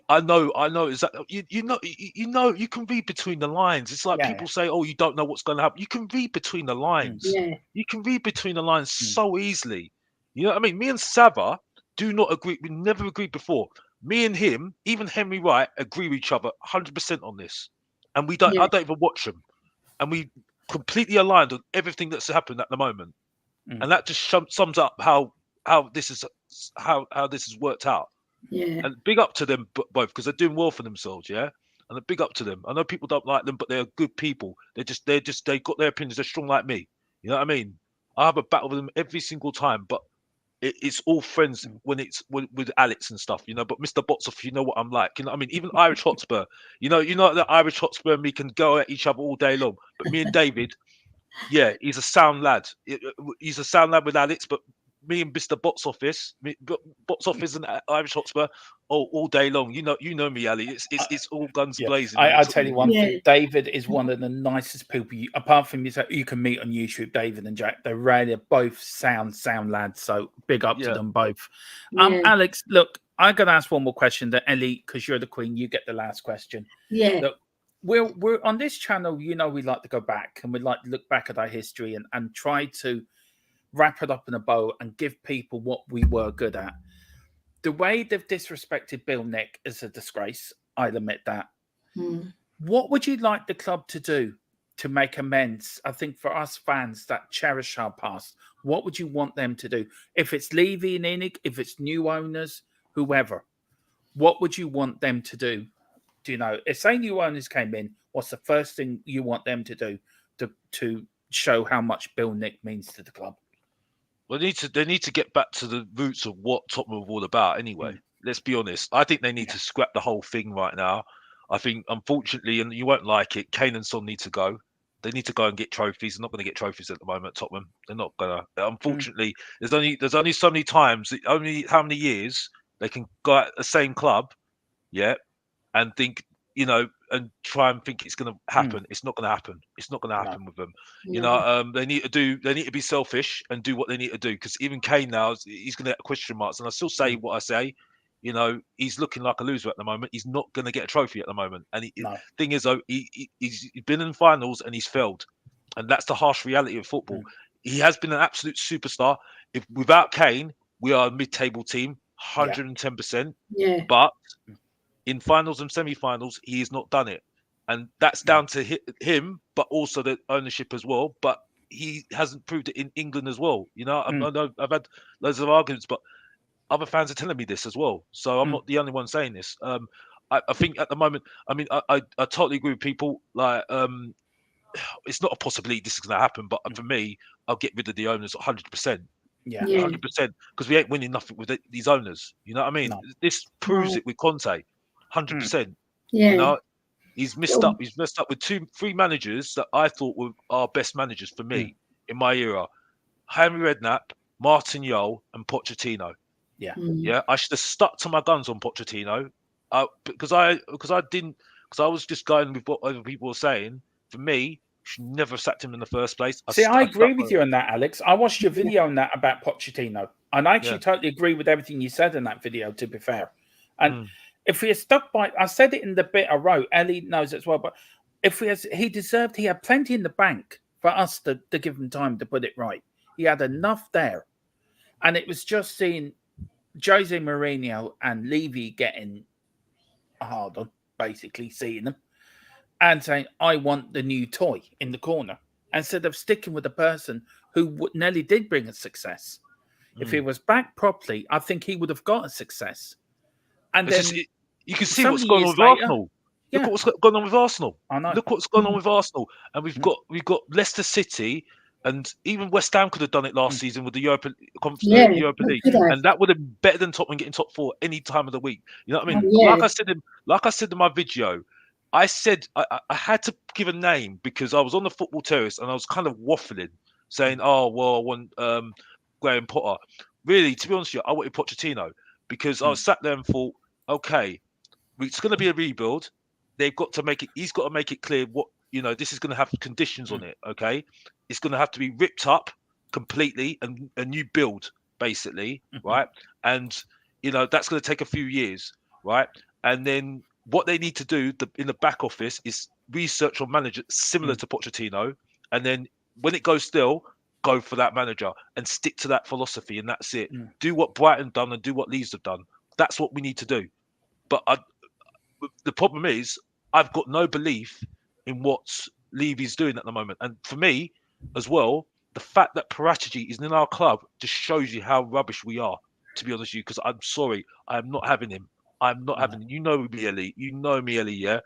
I know exactly. You know, you can read between the lines. It's like people say, "Oh, you don't know what's going to happen." You can read between the lines. You can read between the lines so easily. You know what I mean? Me and Sava do not agree. We never agreed before. Me and him, even Henry Wright, agree with each other 100% on this, and we don't. I don't even watch them, and we completely aligned on everything that's happened at the moment, and that just sums up how this is worked out. And big up to them both, because they're doing well for themselves, and a big up to them. I know people don't like them, but they're good people. They got their opinions. They're strong like me. You know what I mean? I have a battle with them every single time, but it's all friends when it's with Alex and stuff, But Mr. Botsoff, you know what I'm like. You know what I mean? Even Irish Hotspur, you know that Irish Hotspur and me can go at each other all day long. But me and David, he's a sound lad. He's a sound lad with Alex, but me and Mr. Box Office and Irish Hotspur, all day long. You know me, Ali. It's all guns blazing. I tell you one thing. David is one of the nicest people. Apart from you can meet on YouTube, David and Jack. They're really both sound lads. So big up to them both. Alex, look, I'm gonna ask one more question to Ellie, because you're the queen. You get the last question. Look, we're on this channel. We like to go back and we like to look back at our history and try to wrap it up in a bow and give people what we were good at. The way they've disrespected Bill Nick is a disgrace. I'll admit that. What would you like the club to do to make amends? I think for us fans that cherish our past, what would you want them to do? If it's Levy and Inig, if it's new owners, whoever, what would you want them to do? Do you know, if say new owners came in, what's the first thing you want them to do to show how much Bill Nick means to the club? Well, they need to get back to the roots of what Tottenham are all about anyway. Let's be honest. I think they need to scrap the whole thing right now. I think, unfortunately, and you won't like it, Kane and Son need to go. They need to go and get trophies. They're not going to get trophies at the moment, Tottenham. They're not going to. Unfortunately, there's only so many times, only how many years they can go at the same club, and think, and try and think it's going to happen. It's not going to happen. It's not going to happen with them. They need to be selfish and do what they need to do. Because even Kane now, he's going to get question marks. And I still say what I say. He's looking like a loser at the moment. He's not going to get a trophy at the moment. And thing is, though, he's been in finals and he's failed. And that's the harsh reality of football. He has been an absolute superstar. If without Kane, we are a mid-table team, 110%. But in finals and semi-finals, he has not done it. And that's down to him, but also the ownership as well. But he hasn't proved it in England as well. I know I've had loads of arguments, but other fans are telling me this as well. So I'm not the only one saying this. I think at the moment, I totally agree with people. Like, it's not a possibility this is going to happen, but for me, I'll get rid of the owners 100%. 100%, because we ain't winning nothing with these owners. You know what I mean? This proves it with Conte. 100%. He's messed up. He's messed up with 3 managers that I thought were our best managers for me in my era: Henry Redknapp, Martin Jol, and Pochettino. I should have stuck to my guns on Pochettino, because I was just going with what other people were saying. For me, should never have sacked him in the first place. I agree with you on that, Alex. I watched your video on that about Pochettino, and I actually totally agree with everything you said in that video, to be fair. And if we had stuck by, I said it in the bit I wrote, Ellie knows it as well, but if he had plenty in the bank for us to give him time to put it right. He had enough there. And it was just seeing Jose Mourinho and Levy getting hard on, basically seeing them and saying, I want the new toy in the corner, instead of sticking with the person who nearly did bring a success. If he was back properly, I think he would have got a success. And then you can see what's going on with Arsenal. Look at what's gone on with Arsenal. I know. Look what's gone on with Arsenal, and we've got Leicester City, and even West Ham could have done it last season with the Europa League, and that would have been better than Tottenham getting top 4 any time of the week. You know what I mean? Like I said in my video, I said I had to give a name because I was on the football terrace and I was kind of waffling, saying, "Oh well, I want Graham Potter." Really, to be honest with you, I wanted Pochettino because I was sat there and thought, okay, it's going to be a rebuild. They've got to make it. He's got to make it clear what this is going to have conditions on it. Okay, it's going to have to be ripped up completely and a new build, basically, right? And that's going to take a few years, right? And then what they need to do in the back office is research on managers similar to Pochettino, and then when it goes still, go for that manager and stick to that philosophy, and that's it. Do what Brighton done and do what Leeds have done. That's what we need to do. But the problem is, I've got no belief in what Levy's doing at the moment. And for me, as well, the fact that Paratici is in our club just shows you how rubbish we are, to be honest with you, because I'm sorry, I'm not having him. I'm not having him. You know me, Ellie. You know me, Ellie, yeah?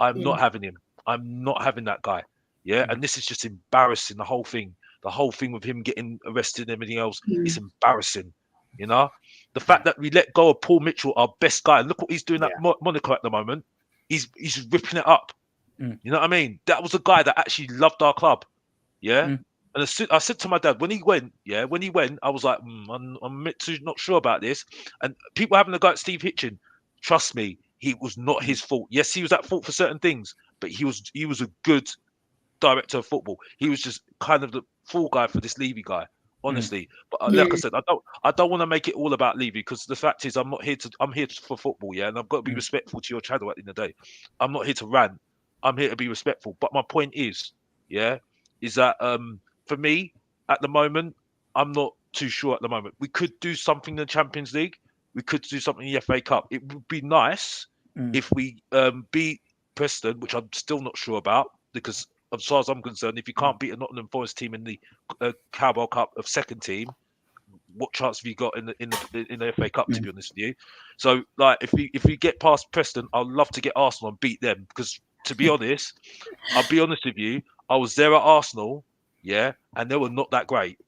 I'm not having him. I'm not having that guy, yeah? And this is just embarrassing, the whole thing. The whole thing with him getting arrested and everything else, it's embarrassing, The fact that we let go of Paul Mitchell, our best guy, and look what he's doing at Monaco at the moment. He's ripping it up. You know what I mean? That was a guy that actually loved our club, yeah? And I said to my dad, when he went, I was like, I'm not sure about this. And people having a go at Steve Hitchen, trust me, he was not his fault. Yes, he was at fault for certain things, but he was a good director of football. He was just kind of the fall guy for this Levy guy, honestly. But like I said, I don't want to make it all about Levy, because the fact is I'm here for football, yeah, and I've got to be respectful to your channel at the end of the day. I'm not here to rant. I'm here to be respectful. But my point is that for me at the moment, I'm not too sure at the moment. We could do something in the Champions League. We could do something in the FA Cup. It would be nice if we beat Preston, which I'm still not sure about, because as far as I'm concerned, if you can't beat a Nottingham Forest team in the Carabao Cup of second team, what chance have you got in the FA Cup? To be honest with you, so like if we get past Preston, I'd love to get Arsenal and beat them, because to be honest, I'll be honest with you, I was there at Arsenal, yeah, and they were not that great.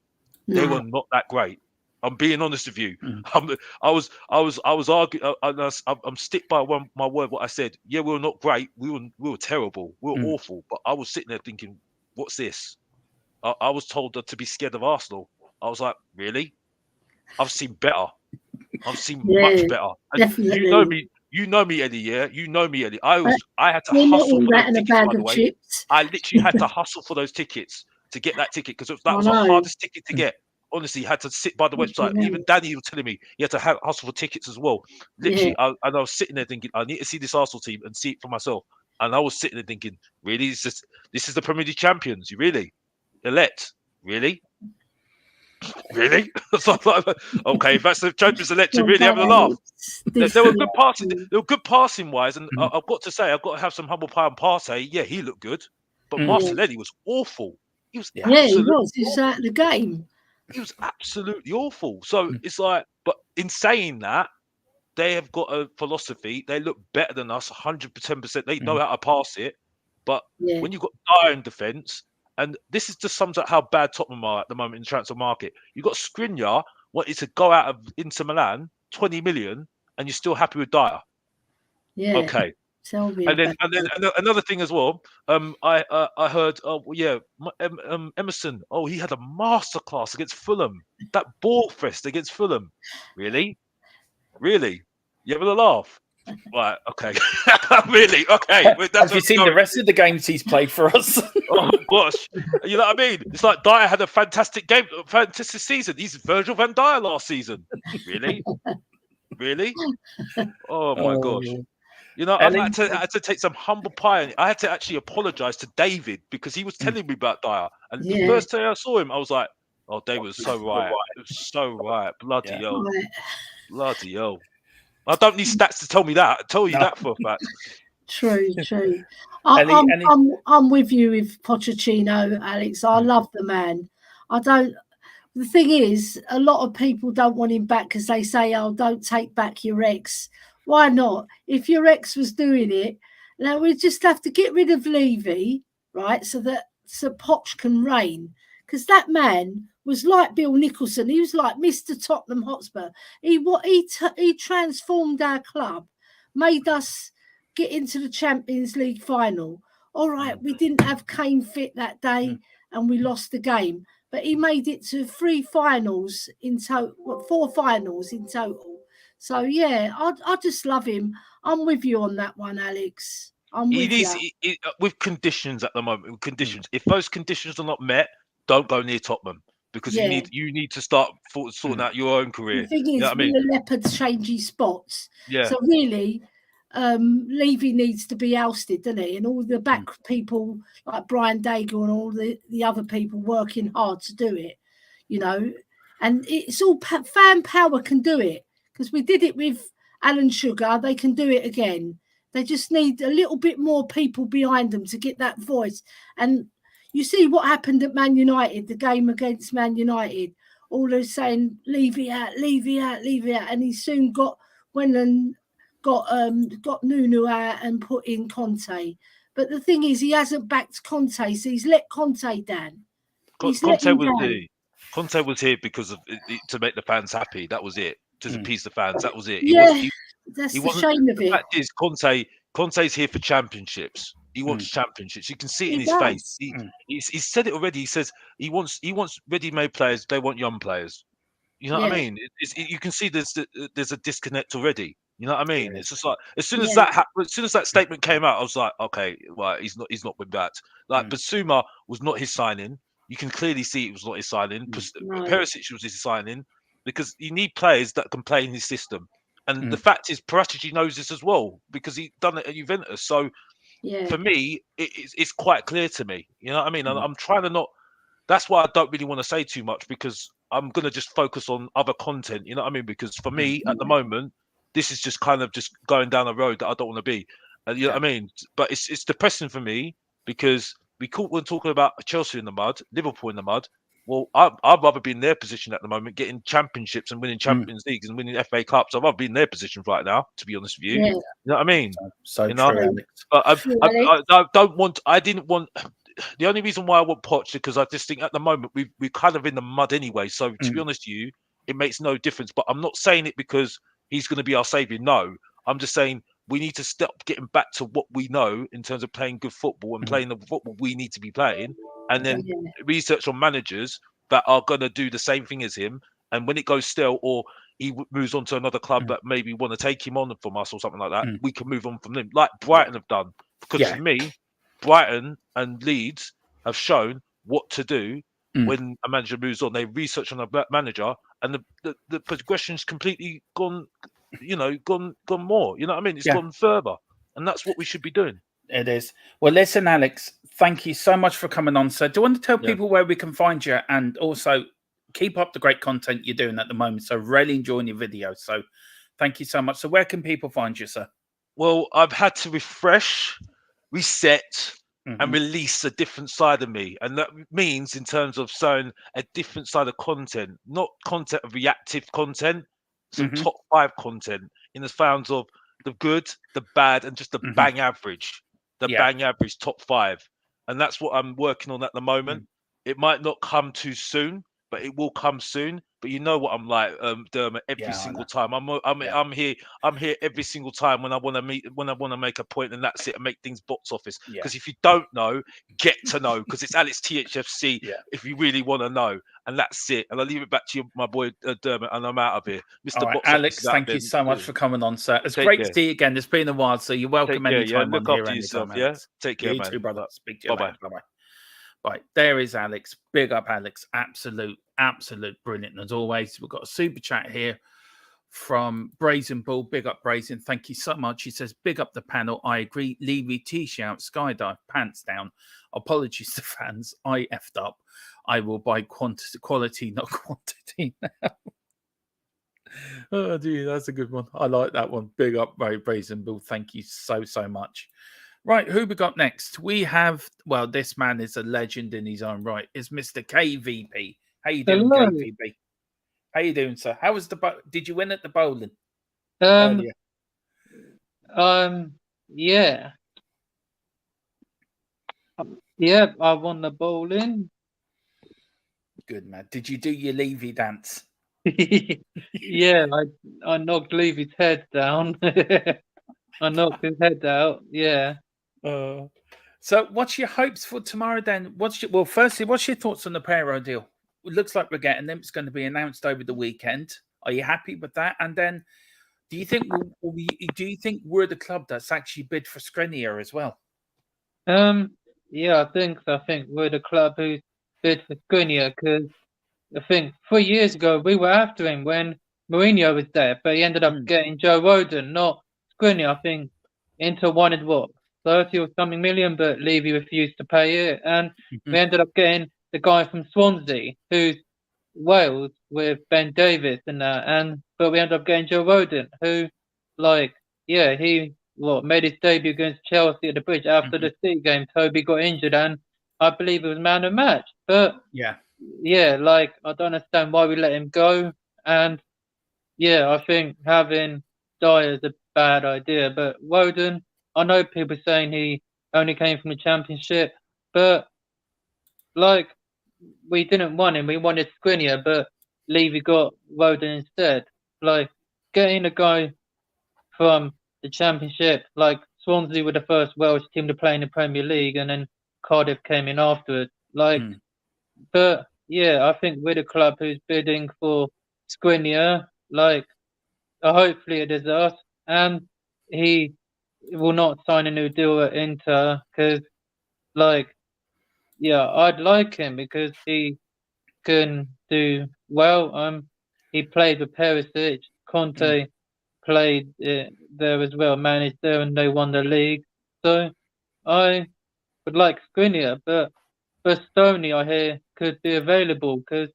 They were not that great. I'm being honest with you. I was arguing. I'm stick by my word. What I said. Yeah, we were not great. We were terrible. We were awful. But I was sitting there thinking, what's this? I was told to be scared of Arsenal. I was like, really? I've seen better. I've seen much better. And definitely. You know me, Eddie. Yeah, you know me, Eddie. I had to hustle for those tickets. By the way, I literally had to hustle for those tickets to get that ticket, because that was the hardest ticket to get. Honestly, had to sit by the website. Even Danny was telling me he had to hustle for tickets as well. Literally, I was sitting there thinking, I need to see this Arsenal team and see it for myself. And I was sitting there thinking, really, this is the Premier League champions? You really elect? Really? Really? So okay, if that's the champions elect, you're really having a laugh. They were good passing. They were good passing wise, and I've got to say, I've got to have some humble pie on Partey. Yeah, he looked good, but Martinelli was awful. He was absolutely he was at the game. He was absolutely awful. So it's like, but in saying that, they have got a philosophy. They look better than us, 110%. They know how to pass it. But when you've got Dyer in defence, and this is just sums up how bad Tottenham are at the moment in the transfer market. You've got Skriniar wanted to go out of Inter Milan, 20 million, and you're still happy with Dyer. Yeah. Okay. Tell me. And then another thing as well. I heard. Emerson. Oh, he had a masterclass against Fulham. That ball fest against Fulham. Really? You having a laugh? Right. Okay. Really? Okay. Have you seen the rest of the games he's played for us? Oh gosh. You know what I mean? It's like Dyer had a fantastic season. He's Virgil van Dijk last season. Really? Oh my gosh. You know, I had to take some humble pie. I had to actually apologize to David, because he was telling me about Dyer. And the first day I saw him, I was like, oh, David was so right. It was so right. Bloody hell. Bloody hell. I don't need stats to tell me that. I'll tell you that for a fact. True. I'm with you with Pochettino, Alex. I love the man. The thing is, a lot of people don't want him back because they say, oh, don't take back your ex. Why not? If your ex was doing it Now we just have to get rid of Levy, right, so that Sir Poch can reign. Because that man was like Bill Nicholson. He was like Mr. Tottenham Hotspur. He transformed our club, made us get into the Champions League final. All right, we didn't have Kane fit that day and we lost the game. But he made it to 3 finals in total, 4 finals in total. So, yeah, I just love him. I'm with you on that one, Alex. I'm with you. With conditions at the moment, with conditions. If those conditions are not met, don't go near Tottenham because you need to start sorting out your own career. The thing is, you know what I mean? the Leopards changing spots. Yeah. So really, Levy needs to be ousted, doesn't he? And all the back people like Brian Daigle and all the other people working hard to do it, you know. And it's all fan power can do it because we did it with Alan Sugar. They can do it again. They just need a little bit more people behind them to get that voice. And you see what happened at Man United, the game against Man United. All they're saying, Levy out, Levy out, Levy out. And he soon went and got Nuno out and put in Conte. But the thing is, he hasn't backed Conte, so he's let Conte down. Conte was here because of to make the fans happy. That was it. To appease the fans. That was it. That's the shame of it. The fact is, Conte's here for championships. He wants championships. You can see it in his face. He said it already. He says he wants ready-made players. They want young players. You know what I mean? You can see there's a disconnect already. You know what I mean? Yeah. It's just like as soon as that statement came out, I was like, okay, well, he's not with that. Like Basuma was not his signing. You can clearly see it was not his signing. Perisic was his signing because you need players that can play in his system. And the fact is, Paratici knows this as well because he's done it at Juventus. So for me, it's quite clear to me. You know what I mean? I'm trying to not. That's why I don't really want to say too much because I'm going to just focus on other content. You know what I mean? Because for me, at the moment, this is just kind of just going down a road that I don't want to be. You know what I mean? But it's depressing for me because we're talking about Chelsea in the mud, Liverpool in the mud. Well, I'd rather be in their position at the moment, getting championships and winning Champions Leagues and winning FA Cups. I'd rather be in their position right now, to be honest with you. Yeah. You know what I mean? So you know? true, Alex. But I didn't want. The only reason why I want Poch because I just think at the moment we're kind of in the mud anyway. So to be honest with you, it makes no difference. But I'm not saying it because he's going to be our saviour. No, I'm just saying we need to stop getting back to what we know in terms of playing good football and playing the football we need to be playing, and then research on managers that are going to do the same thing as him. And when it goes stale or he moves on to another club that maybe want to take him on from us or something like that, we can move on from them, like Brighton have done. Because for me, Brighton and Leeds have shown what to do when a manager moves on. They research on a manager, and the progression's completely gone. Gone more. You know what I mean? It's gone further, and that's what we should be doing. It is. Well, listen, Alex, thank you so much for coming on. So, do you want to tell people where we can find you, and also keep up the great content you're doing at the moment? So, really enjoying your videos. So, thank you so much. So, where can people find you, sir? Well, I've had to refresh, reset, and release a different side of me, and that means in terms of showing a different side of content, not content of reactive content. Some top 5 content in the fans of the good, the bad, and just the bang average. Bang average top 5. And that's what I'm working on at the moment. It might not come too soon, but it will come soon. But you know what I'm like, Dermot, every single time. I'm here every single time when I want to make a point, and that's it, and make things box office. Because if you don't know, get to know, because it's Alex THFC if you really want to know. And that's it. And I'll leave it back to you, my boy Dermot, and I'm out of here. Mr. Box Alex, thank you so much for coming on, sir. It's great to see you again. It's been a while, so you're welcome anytime on here. Look after yourself, Alex. Take care, you man. too, brother. Speak to you later. Bye-bye. Right, there is Alex. Big up, Alex. Absolute brilliant as always. We've got a super chat here from Brazen Bull. Big up, Brazen. Thank you so much. He says, big up the panel. I agree. Levy, T-shout, skydive, pants down. Apologies to fans. I effed up. I will buy quality, not quantity now. Oh, dear, that's a good one. I like that one. Big up, Brazen Bull. Thank you so much. Right, who we got next? We have, well, this man is a legend in his own right. It's Mr. KVP. How you doing, Hello. KVP? How you doing, sir? How was did you win at the bowling? Yeah. Yep, I won the bowling. Good man. Did you do your Levy dance? Yeah, I knocked Levy's head down. I knocked his head out. Yeah. So, what's your hopes for tomorrow then? Firstly, what's your thoughts on the Pero deal? It looks like we're getting them. It's going to be announced over the weekend. Are you happy with that? And then, do you think we're the club that's actually bid for Skriniar as well? Yeah, I think we're the club who bid for Skriniar because I think 3 years ago we were after him when Mourinho was there, but he ended up getting Joe Rodon, not Skriniar. I think Inter wanted 30 or something million, but Levy refused to pay it, and we ended up getting the guy from Swansea who's Wales with Ben Davies and that, but we ended up getting Joe Rodon, who, he made his debut against Chelsea at the Bridge after the City game. Toby got injured, and I believe it was man of the match. But I don't understand why we let him go, and I think having Dyer is a bad idea. But Rodon, I know people saying he only came from the Championship, but we didn't want him. We wanted Skriniar, but Levy got Rodon instead. Getting a guy from the Championship, Swansea were the first Welsh team to play in the Premier League, and then Cardiff came in afterwards. But I think we're the club who's bidding for Skriniar. Hopefully it is us, and he will not sign a new deal at Inter because, I'd like him because he can do well. He played with Perisic. Conte played there as well, managed there, and they won the league. So I would like Skriniar, but Bastoni, I hear, could be available because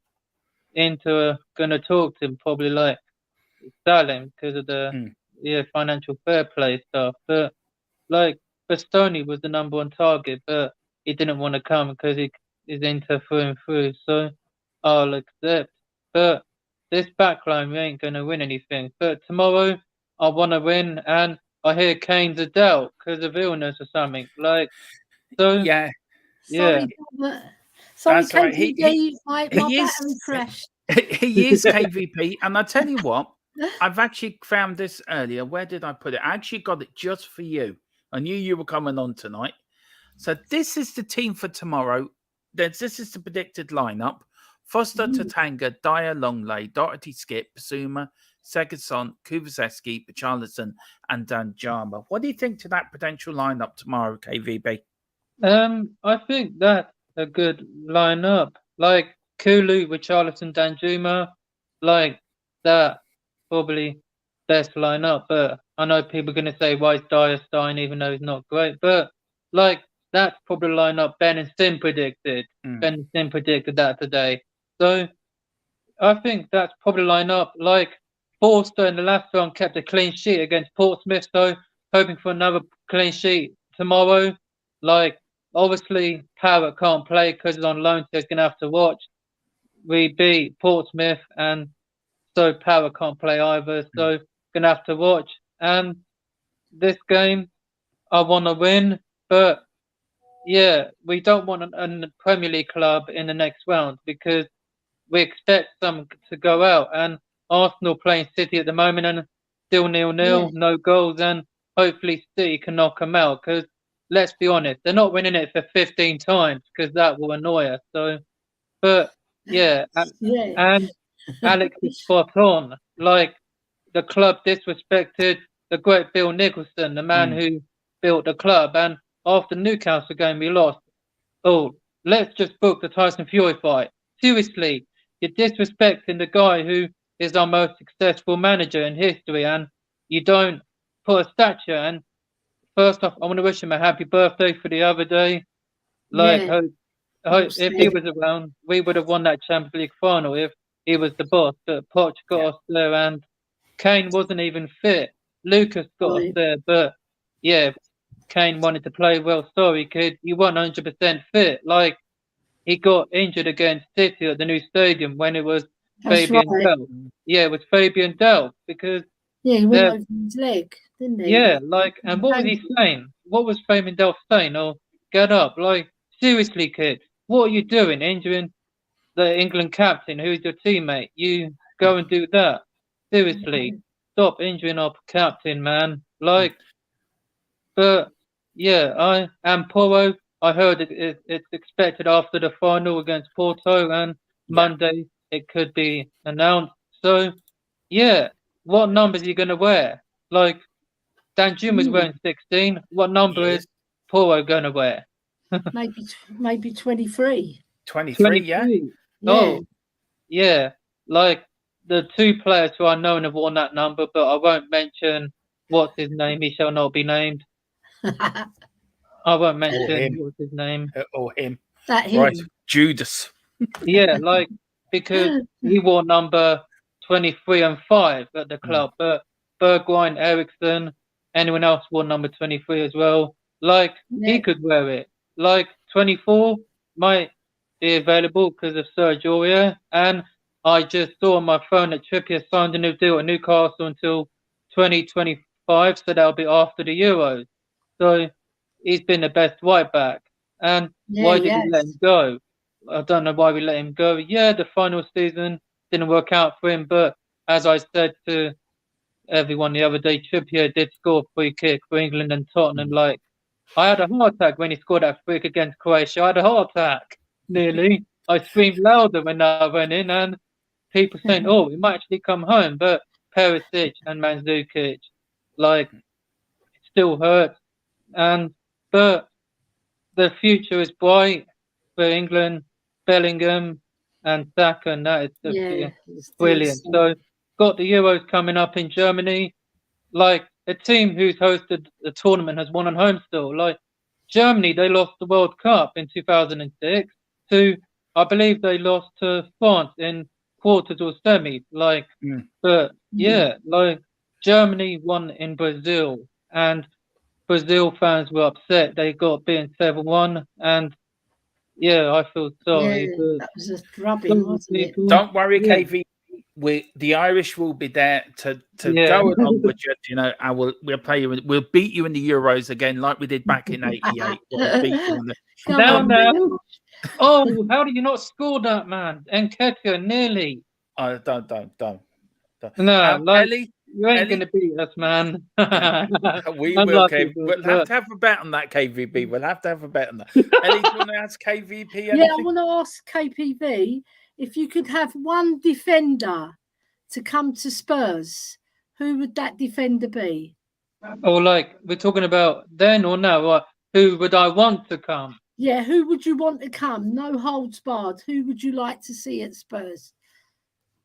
Inter are going to talk to him, probably sell him because of the financial fair play stuff. But Bastoni was the number one target, but he didn't want to come because he is Inter through and through. So I'll accept. But this backline, we ain't going to win anything. But tomorrow, I want to win, and I hear Kane's a doubt because of illness or something. Yeah. Sorry, that's right. My battery crashed. He is KVP, and I tell you what, I've actually found this earlier. Where did I put it? I actually got it just for you. I knew you were coming on tonight. So this is the team for tomorrow. This is the predicted lineup. Foster, Tatanga, Dyer, Longley, Doherty, Skip, Basuma, Segason, Kuvaseski, Richarlison, and Danjama. What do you think to that potential lineup tomorrow, KVB? I think that's a good lineup. Kulu, Richarlison, Danjuma, that probably best lineup. But I know people are going to say, why is Dyer starting even though he's not great? But that's probably the lineup Ben and Sim predicted. Ben and Sim predicted that today. So I think that's probably lineup. Forster in the last round kept a clean sheet against Portsmouth, so hoping for another clean sheet tomorrow. Obviously, Parrott can't play because he's on loan, so he's going to have to watch. We beat Portsmouth, and so Parrott can't play either, so going to have to watch. And this game, I want to win, but we don't want a Premier League club in the next round because we expect some to go out. And Arsenal playing City at the moment and still 0-0, no goals, and hopefully City can knock them out because let's be honest, they're not winning it for 15 times because that will annoy us. So, but and Alex is spot on. The club disrespected the great Bill Nicholson, the man who built the club, and after Newcastle game we lost. Oh, let's just book the Tyson Fury fight. Seriously, you're disrespecting the guy who is our most successful manager in history, and you don't put a statue. And first off, I want to wish him a happy birthday for the other day. If he was around, we would have won that Champions League final if he was the boss. But Poch got us there, and Kane wasn't even fit. Lucas got us there, but Kane wanted to play well. Sorry, kid, you weren't 100% fit. He got injured against City at the new stadium when it was Fabian Delph. Yeah, it was Fabian Delph because he went over his leg, didn't he? Yeah, and what was he saying? What was Fabian Delph saying? Oh, get up! seriously, kid, what are you doing? Injuring the England captain, who's your teammate? You go and do that. Seriously, stop injuring our captain, man. Like, but yeah, Porro, I heard it's expected after the final against Porto, and Monday it could be announced. So, yeah, what numbers are you going to wear? Like, Danjuma's wearing 16. What number is Porro going to wear? maybe 23. 23, yeah. Oh, yeah. Like, the two players who I know have worn that number, but I won't mention what's his name. He shall not be named. I won't mention what's his name. Or him. That him. Right, Judas. Yeah, like, because he wore number 23 and 5 at the club, but Bergwijn, Eriksson, anyone else wore number 23 as well. Like, he could wear it. Like, 24 might be available because of Serge Aurier. And I just saw on my phone that Trippier signed a new deal at Newcastle until 2025, so that'll be after the Euros. So he's been the best right back. And why did we let him go? I don't know why we let him go. Yeah, the final season didn't work out for him, but as I said to everyone the other day, Trippier did score a free kick for England and Tottenham. Like, I had a heart attack when he scored that free kick against Croatia. I had a heart attack, nearly. I screamed louder when I went in, and people saying, "Oh, we might actually come home." But Perisic and Mandzukic, like, it still hurts. But the future is bright for England. Bellingham and Saka, and that is just brilliant. So, got the Euros coming up in Germany. Like, a team who's hosted the tournament has won at home still. Like, Germany, they lost the World Cup in 2006 to, I believe they lost to France in quarters or semis. Like, but yeah, like, Germany won in Brazil, and Brazil fans were upset. They got beaten 7-1, and yeah, I feel sorry. Yeah, that was just drubbing, wasn't it? Don't worry, KV. The Irish will be there to go along with you. You know, we'll play you. We'll beat you in the Euros again, like we did back in '88. We'll beat you now. Oh, how did you not score that, man? Nketiah nearly. Don't. No, like, Ellie, you ain't going to beat us, man. We will, KV. We'll have to have a bet on that, KVB. We'll have to have a bet on that. Ellie, do you want to ask KVP anything? Yeah, I want to ask KPV if you could have one defender to come to Spurs, who would that defender be? Oh, like, we're talking about then or now? Or who would I want to come? Yeah, who would you want to come? No holds barred. Who would you like to see at Spurs?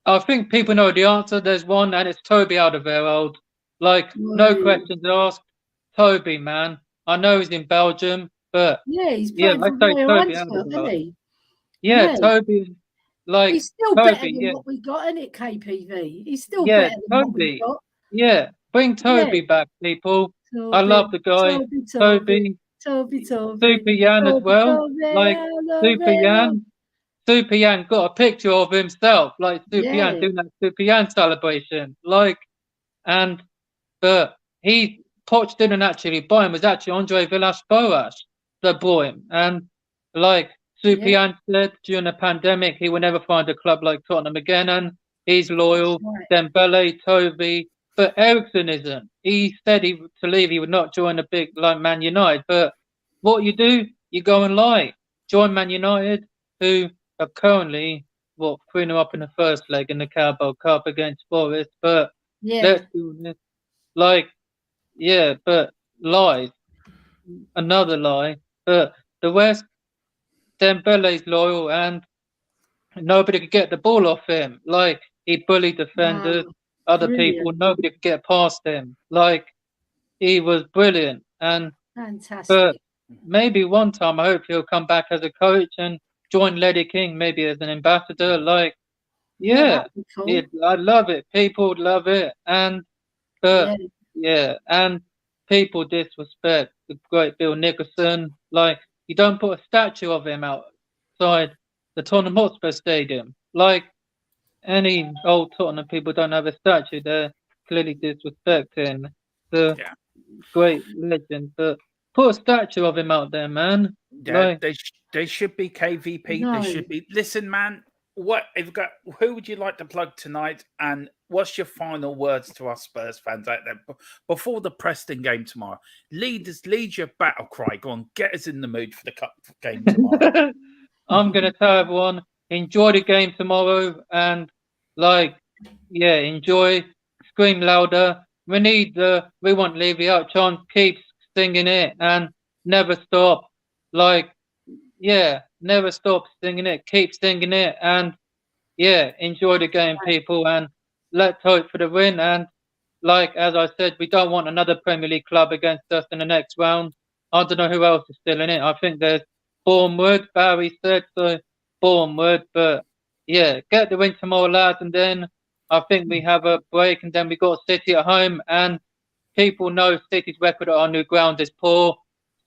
I think people know the answer. There's one, and it's Toby Alderweireld. Like, no questions asked. Toby, man. I know he's in Belgium, but he's playing for Toby Antwerp, isn't he? Yeah, Toby. Like, he's still Toby, better than what we got, isn't it, KPV? He's still better than what we got. Yeah, bring Toby back, people. I love the guy. Toby. Super Jan as well. Like, Super Jan got a picture of himself, like Super Jan doing that Super Jan celebration. Like, but Poch didn't actually buy him. It was actually Andre Villas-Boas that bought him. And like Super Jan said, during the pandemic, he would never find a club like Tottenham again. And he's loyal. Dembele, Toby, but Eriksson isn't. He said to leave, he would not join a big like Man United. But what you do, you go and lie. Join Man United, who are currently 3-0 up in the first leg in the Carabao Cup against Forest. But let's do this. Like, but lies. Another lie. But the West, Dembele's loyal, and nobody could get the ball off him. Like, he bullied defenders, other people. Nobody could get past him. Like, he was brilliant. And fantastic. But maybe one time, I hope he'll come back as a coach and join Lady King, maybe as an ambassador. Like, cool. I love it. People love it. And and people disrespect the great Bill Nicholson. Like, you don't put a statue of him outside the Tottenham Hotspur Stadium. Like, any old Tottenham people don't have a statue. They're clearly disrespecting the great legend. But put a statue of him out there, man. Yeah, like, There should be KVP. No. There should be. Listen, man. Who would you like to plug tonight? And what's your final words to us Spurs fans out there before the Preston game tomorrow? Lead your battle cry. Go on, get us in the mood for the cup game tomorrow. I'm gonna tell everyone enjoy the game tomorrow and enjoy. Scream louder. We want Levy out. Chance keep singing it and never stop. Never stop singing it. Keep singing it and enjoy the game, people, and let's hope for the win. And as I said, we don't want another Premier League club against us in the next round. I don't know who else is still in it. I think there's Bournemouth, Barry said, so Bournemouth. But get the win tomorrow, lads, and then I think we have a break, and then we got City at home, and people know City's record at our new ground is poor.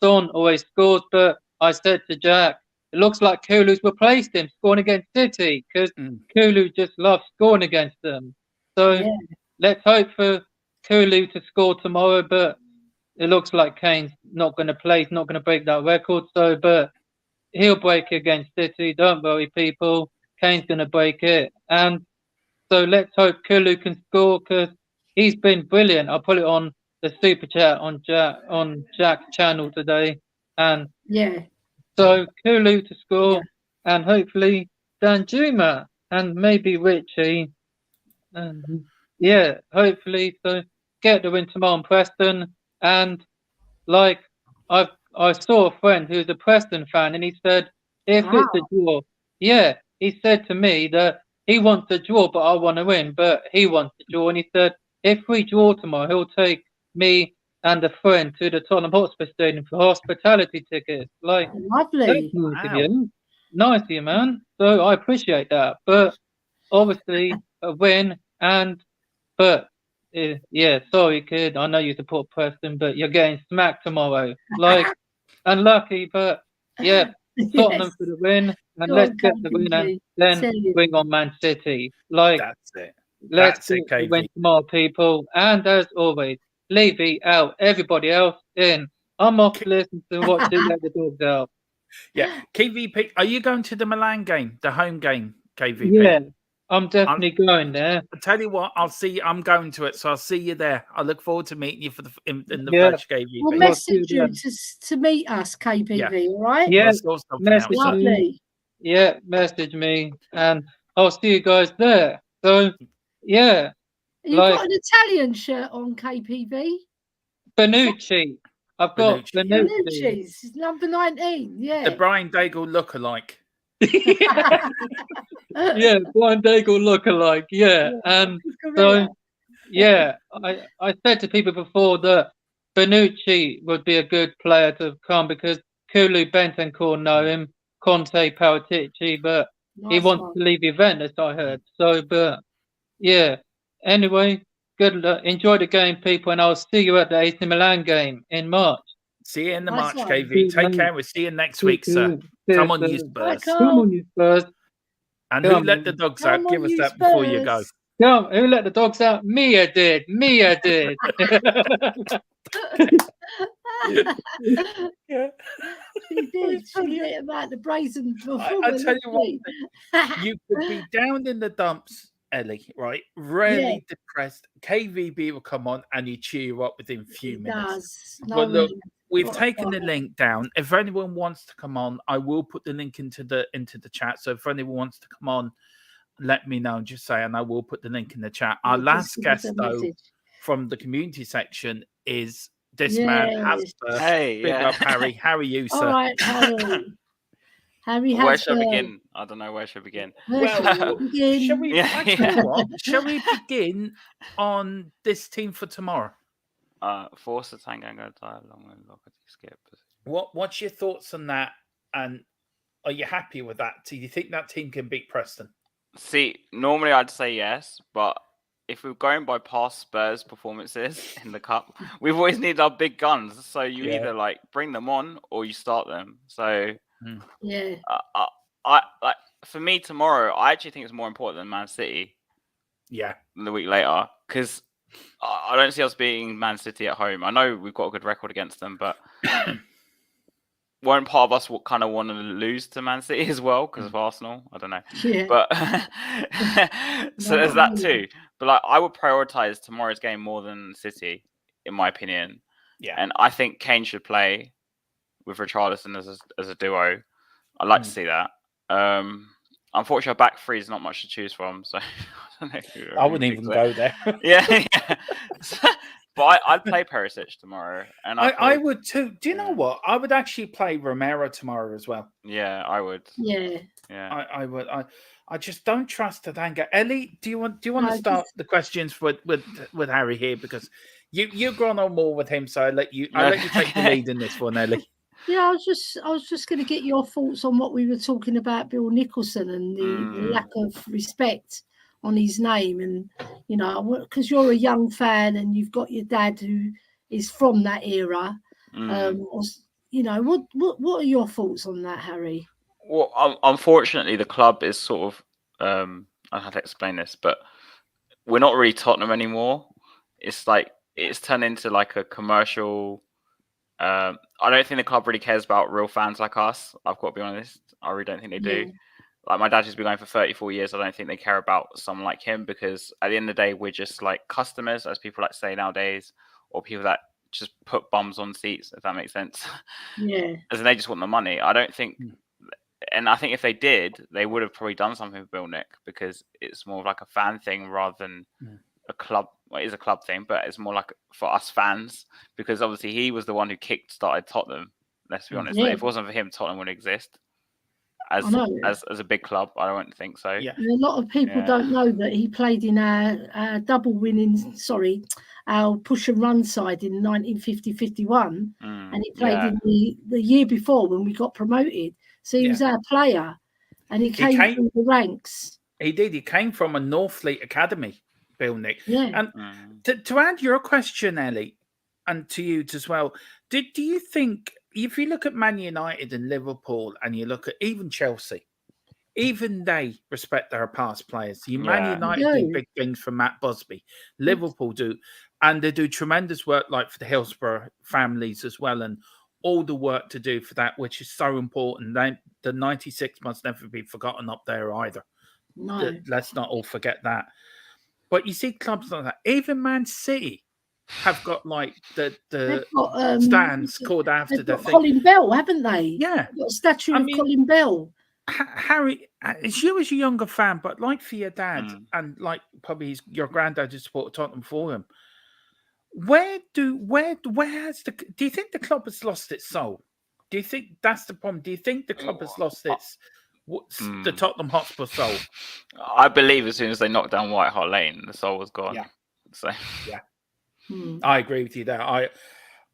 Son always scores, but I said to Jack, it looks like Kulu's replaced him scoring against City because Kulu just loves scoring against them. So let's hope for Kulu to score tomorrow, but it looks like Kane's not going to play. He's not going to break that record. But he'll break it against City. Don't worry, people. Kane's going to break it. And so let's hope Kulu can score because he's been brilliant. I'll put it on the super chat on Jack's channel today. And so Kulu to score and hopefully Danjuma and maybe Richie. And hopefully so get the win tomorrow in Preston. And I saw a friend who's a Preston fan and he said if it's a draw, he said to me that he wants a draw but I want to win, but he wants a draw, and he said if we draw tomorrow he'll take me and a friend to the Tottenham Hotspur Stadium for hospitality tickets. Lovely. Nice of you, man. So I appreciate that. But obviously a win sorry kid, I know you support Preston, but you're getting smacked tomorrow. Unlucky, but Tottenham for the win, and let's get the win and then bring on Man City. That's it. Let's get the win tomorrow, people. And as always, Levy out, everybody else in. I'm off to listen to what you let the dogs out. Yeah, KVP, are you going to the Milan game, the home game, KVP? Yeah, I'm definitely going there. I'll tell you what, I'll see you. I'm going to it, so I'll see you there. I look forward to meeting you in the first KVP. We'll message you to meet us, KVP, all right? Yeah, lovely. Yeah, message me, and I'll see you guys there. So, yeah. You've got an Italian shirt on, KPV? Bonucci. I've got Bonucci's. It's number 19, The Brian Daigle look-alike. Brian Daigle look-alike, and so, I said to people before that Bonucci would be a good player to come because Kulu Bentancur know him, Conte Paratici, but he wants to leave Juventus, I heard. So, but, anyway, good luck. Enjoy the game, people, and I'll see you at the AC Milan game in March. See you in the March, KV. Take care. We'll see you next week, sir. Come on, you Spurs. Come on, you Spurs. And who let the dogs out? Give us that before you go. Come, who let the dogs out? Mia did. Mia did. She did. She did about the brazen performance. I tell you what, you could be down in the dumps, Ellie, right? Really depressed. KVB will come on and you cheer you up within a few minutes. But look, we've taken the link down. If anyone wants to come on, I will put the link into the chat. So if anyone wants to come on, let me know. Just say, and I will put the link in the chat. Our last guest, though, from the community section is this man, Hasper. Hey, big up, Harry. How are you, sir? All right, Harry. Harry where should I begin? I don't know where should I begin. Well, shall we begin on this team for tomorrow? Force the Tango and go die along and look at the skip. What's your thoughts on that? And are you happy with that? Do you think that team can beat Preston? See, normally I'd say yes, but if we're going by past Spurs performances in the cup, we've always needed our big guns. So you either bring them on or you start them. So I for me tomorrow, I actually think it's more important than Man City. Yeah, the week later, because I don't see us beating Man City at home. I know we've got a good record against them, but won't part of us kind of want to lose to Man City as well because of Arsenal? I don't know. Yeah. But so there's that too. But like, I would prioritize tomorrow's game more than City, in my opinion. Yeah. And I think Kane should play with Richarlison as a duo. I'd like to see that. Unfortunately, our back three is not much to choose from, so I don't know. I wouldn't even go there. Yeah. But I'd play Perisic tomorrow, and I would too. Do you know what? I would actually play Romero tomorrow as well. Yeah, I would. Yeah. I would. I just don't trust Tadanga. Ellie, do you want to start the questions with Harry here, because you've gone on more with him, so I'll let you take the lead in this one, Ellie. Yeah, I was just going to get your thoughts on what we were talking about, Bill Nicholson, and the lack of respect on his name, and because you're a young fan and you've got your dad who is from that era. What are your thoughts on that, Harry? Well, unfortunately, the club is sort of I have to explain this, but we're not really Tottenham anymore. It's like it's turned into like a commercial. I don't think the club really cares about real fans like us. I've got to be honest. I really don't think they do. Like, my dad has been going for 34 years. I don't think they care about someone like him, because at the end of the day, we're just like customers, as people like to say nowadays, or people that just put bums on seats, if that makes sense. Yeah. As in, they just want the money. I don't think, and I think if they did, they would have probably done something with Bill Nick, because it's more of like a fan thing rather than a club. Well, it is a club thing, but it's more like for us fans, because obviously he was the one who started Tottenham. Let's be honest. If it wasn't for him, Tottenham wouldn't exist. As a big club, I don't think so. Yeah. And a lot of people don't know that he played in our our push and run side in 1950-51, and he played in the year before when we got promoted. So he was our player, and he came through the ranks. He did. He came from a Northfleet academy, Bill Nick. Yeah. And to add your question, Ellie, and to you as well, do you think, if you look at Man United and Liverpool, and you look at even Chelsea, even they respect their past players. Man United do big things for Matt Busby. Liverpool do. And they do tremendous work, like for the Hillsborough families as well, and all the work to do for that, which is so important. The 96 must never be forgotten up there either. No. Let's not all forget that. But you see clubs like that. Even Man City have got like the stands called after their thing. Colin Bell, haven't they? Yeah. They've got a statue of Colin Bell. Harry, it's you as a younger fan, but like for your dad and like probably your granddad who supported Tottenham for him, do you think the club has lost its soul? Do you think that's the problem? Do you think the club has lost the Tottenham Hotspur soul? I believe as soon as they knocked down White Hart Lane, the soul was gone. Yeah. So I agree with you there. I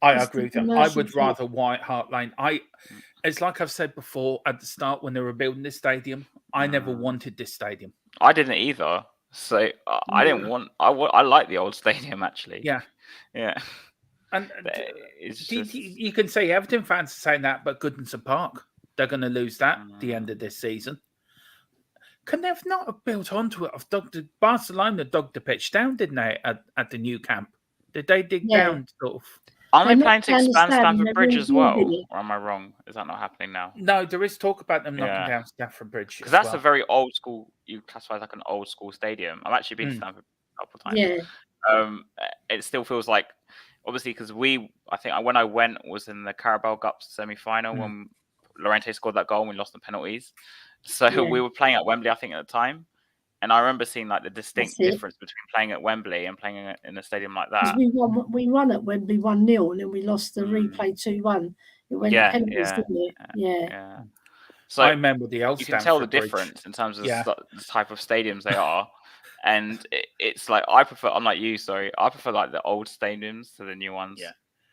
agree with you. I would rather White Hart Lane. It's like I've said before at the start when they were building this stadium. I never wanted this stadium. I didn't either. So I didn't want. I like the old stadium actually. Yeah. And you can say Everton fans are saying that, but Goodison Park, they're going to lose that at the end of this season. Can they not have built onto it? Barcelona dug the pitch down, didn't they, at the new camp? Did they dig down sort of? Aren't they planning to expand Stamford Bridge as well? Or am I wrong? Is that not happening now? No, there is talk about them knocking down Stamford Bridge. Because that's a very old school, you classify as like an old school stadium. I've actually been to Stamford a couple of times. Yeah. It still feels like, obviously, because I think when I went was in the Carabao Cup semi-final when Llorente scored that goal and we lost the penalties. So we were playing at Wembley, I think, at the time. And I remember seeing like the distinct difference between playing at Wembley and playing in a stadium like that. We won at Wembley 1-0 and then we lost the replay 2-1. It went penalties, didn't it? Yeah. So I remember the old. You can tell the difference in terms of the type of stadiums they are. And it's like I prefer like the old stadiums to the new ones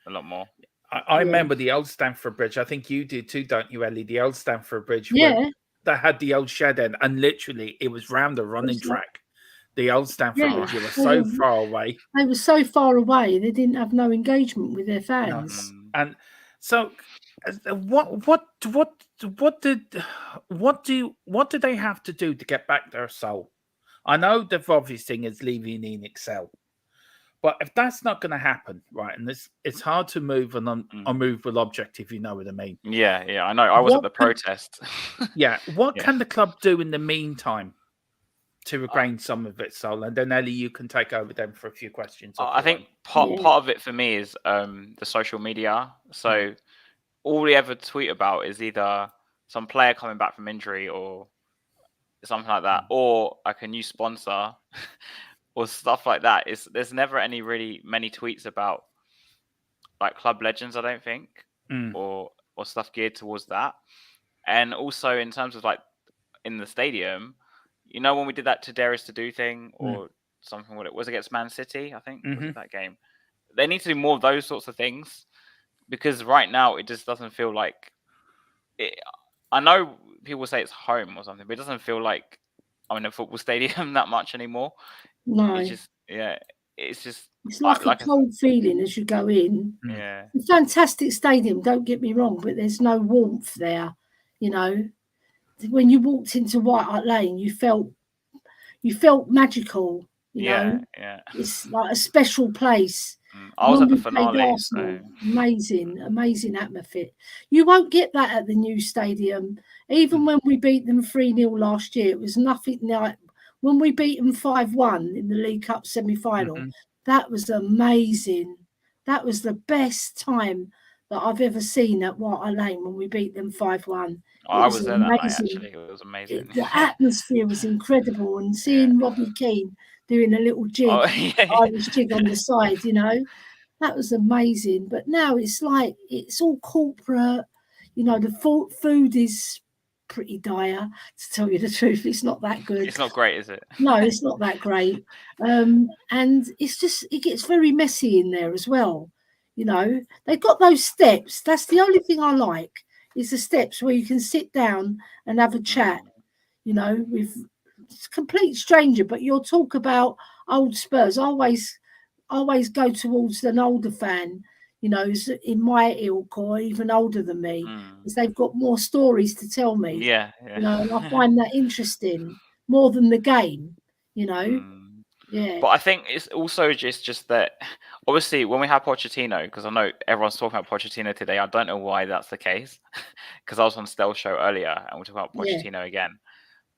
a lot more. I remember the old Stamford Bridge. I think you did too, don't you, Ellie? The old Stamford Bridge. Yeah. That had the old shed end, and literally it was round the running track. The old Stamford Bridge. You were so far away. They were so far away. They didn't have no engagement with their fans. No. And so, what do they have to do to get back their soul? I know the obvious thing is leaving in Excel, But if that's not going to happen, right, and it's hard to move an unmovable object, if you know what I mean. Yeah, I know. I was at the protest. What can the club do in the meantime to regain some of its soul? And then Ellie, you can take over then for a few questions. I think part of it for me is the social media. So all we ever tweet about is either some player coming back from injury or something like that, or like a new sponsor or stuff like that. There's never many tweets about like club legends, I don't think, or stuff geared towards that. And also in terms of like in the stadium, when we did that to Dare Is to Do thing or something, what it was against Man City, I think, was it that game? They need to do more of those sorts of things, because right now it just doesn't feel like it. I know people say it's home or something, but it doesn't feel like I'm in a football stadium that much anymore. No, it's just it's like a cold feeling as you go in. Yeah, it's a fantastic stadium, don't get me wrong, but there's no warmth there. When you walked into White Hart Lane, you felt magical. Yeah. It's like a special place. I was at the finale. Amazing atmosphere. You won't get that at the new stadium. Even when we beat them 3-0 last year, it was nothing like when we beat them 5-1 in the League Cup semi-final. That was amazing. That was the best time that I've ever seen at White Hart Lane when we beat them 5-1. I was there that night, actually. It was amazing. The atmosphere was incredible, and seeing Robbie Keane doing a little jig, Irish jig on the side, that was amazing. But now it's like it's all corporate. The food is pretty dire, to tell you the truth. It's not that good. It's not great, is it? No, it's not that great. And it gets very messy in there as well. They've got those steps. That's the only thing I like, is the steps where you can sit down and have a chat, with a complete stranger, but you'll talk about old Spurs. I always go towards an older fan, who's in my ilk or even older than me, because they've got more stories to tell me. Yeah. And I find that interesting more than the game, Yeah. But I think it's also just that, obviously, when we have Pochettino, because I know everyone's talking about Pochettino today, I don't know why that's the case, because I was on Stella's show earlier and we're talking about Pochettino again.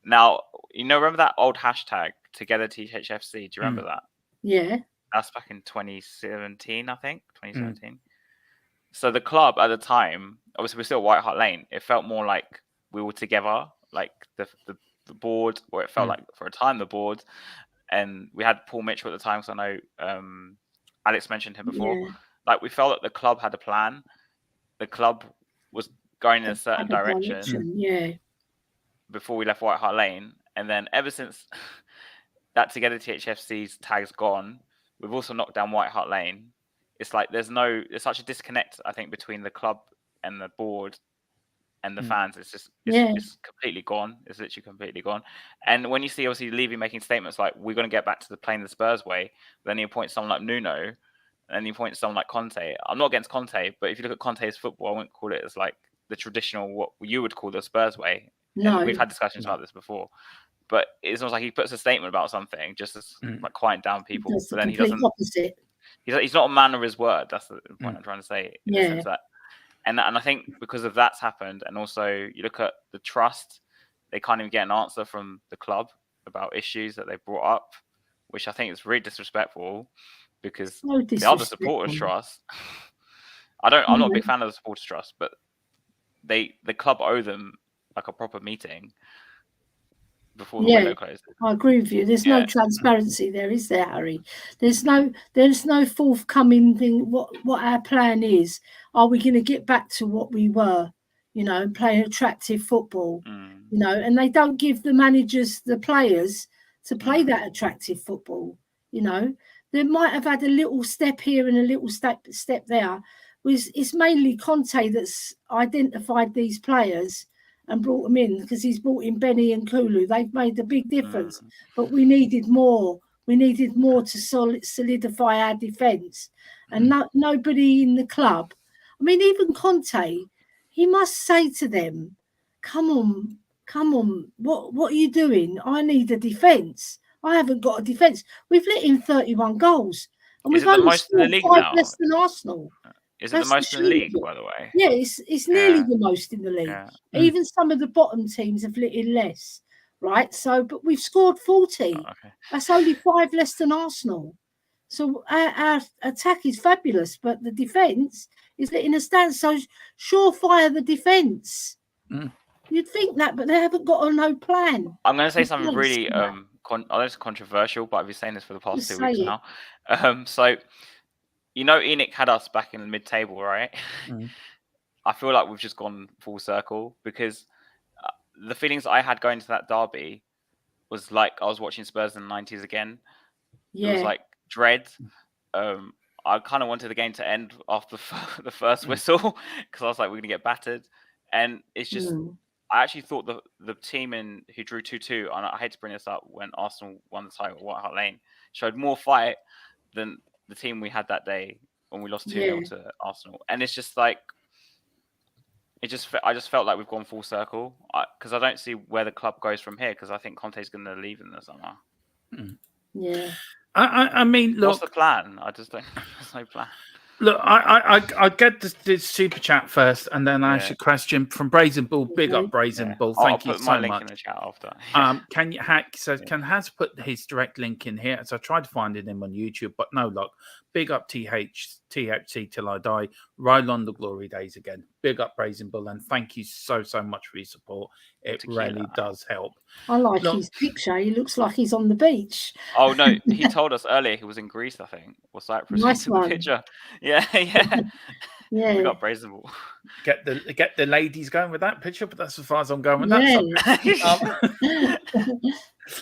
Now, remember that old hashtag, Together THFC? Do you remember that? Yeah. That's back in 2017, I think, 2017. So the club at the time, obviously we're still at White Hart Lane, it felt more like we were together, like the board, or it felt like for a time the board. And we had Paul Mitchell at the time, because I know Alex mentioned him before. Yeah. Like, we felt that the club had a plan. The club was going in a certain direction. Yeah. Before we left White Hart Lane. And then ever since that Together THFC's tag's gone, we've also knocked down White Hart Lane. It's like there's such a disconnect, I think, between the club and the board and the fans. It's completely gone. It's literally completely gone. And when you see, obviously, Levy making statements like, we're going to get back to playing the Spurs way, then he appoints someone like Nuno, and then he appoints someone like Conte. I'm not against Conte, but if you look at Conte's football, I wouldn't call it as like the traditional, what you would call the Spurs way. No. And we've had discussions about this before. But it's almost like he puts a statement about something just to like quiet down people. But then he doesn't. Opposite. He's not a man of his word. That's the point I'm trying to say. In the sense that, and I think because of that's happened, and also you look at the trust, they can't even get an answer from the club about issues that they brought up, which I think is really disrespectful, because they are the supporters' trust. I'm not a big fan of the supporters' trust, but the club owe them like a proper meeting before the window closes. I agree with you. There's no transparency there, is there, Harry? There's no forthcoming thing. What our plan is? Are we going to get back to what we were, and play attractive football? And they don't give the managers the players to play that attractive football. They might have had a little step here and a little step there. It's mainly Conte that's identified these players and brought them in, because he's brought in Benny and Kulu. They've made a big difference, but we needed more. We needed more to solidify our defence, and nobody in the club. I mean, even Conte, he must say to them, "Come on, what are you doing? I need a defence. I haven't got a defence. We've let in 31 goals. And Is we've it the only most in the scored league 5 now? less than Arsenal. Is it the That's the most in the truth league, of it. by the way? Yeah, it's nearly Yeah. the most in the league. Yeah. Even some of the bottom teams have lit in less, right? So, but we've scored 40. Oh, okay. That's only 5 less than Arsenal. So our attack is fabulous, but the defence is letting us down. So surefire the defence. You'd think that, but they haven't got no plan. I'm going to say something really I know it's controversial, but I've been saying this for the past 2 weeks now. So you know, Enoch had us back in the mid-table, right? I feel like we've just gone full circle, because the feelings I had going to that derby was like I was watching Spurs in the 90s again. It was like dread. I kind of wanted the game to end after the first whistle, because I was like, we're going to get battered. And it's just, I actually thought the team who drew 2-2, and I hate to bring this up, when Arsenal won the title at White Hart Lane, showed more fight than the team we had that day when we lost 2-0 to Arsenal. And it's just like, I just felt like we've gone full circle, because I don't see where the club goes from here, because I think Conte's going to leave in the summer. Yeah. I mean, look. What's the plan? I just don't. There's no plan. Look, I get this super chat first, and then I ask a question from Brazen Bull. Big up, Brazen Bull. Thank you so much. I'll put my link in the chat after. Can you hack? So can Has put his direct link in here? So I tried finding him on YouTube, but no luck. Big up THC till I die. Ride on the glory days again. Big up Brazen Bull, and thank you so much for your support. It really does help. I like his picture. He looks like he's on the beach. Oh no, he told us earlier he was in Greece, I think. Or Cyprus. Nice one. Picture. Yeah. We got Brazen Bull. Get the ladies going with that picture, but that's as far as I'm going with that.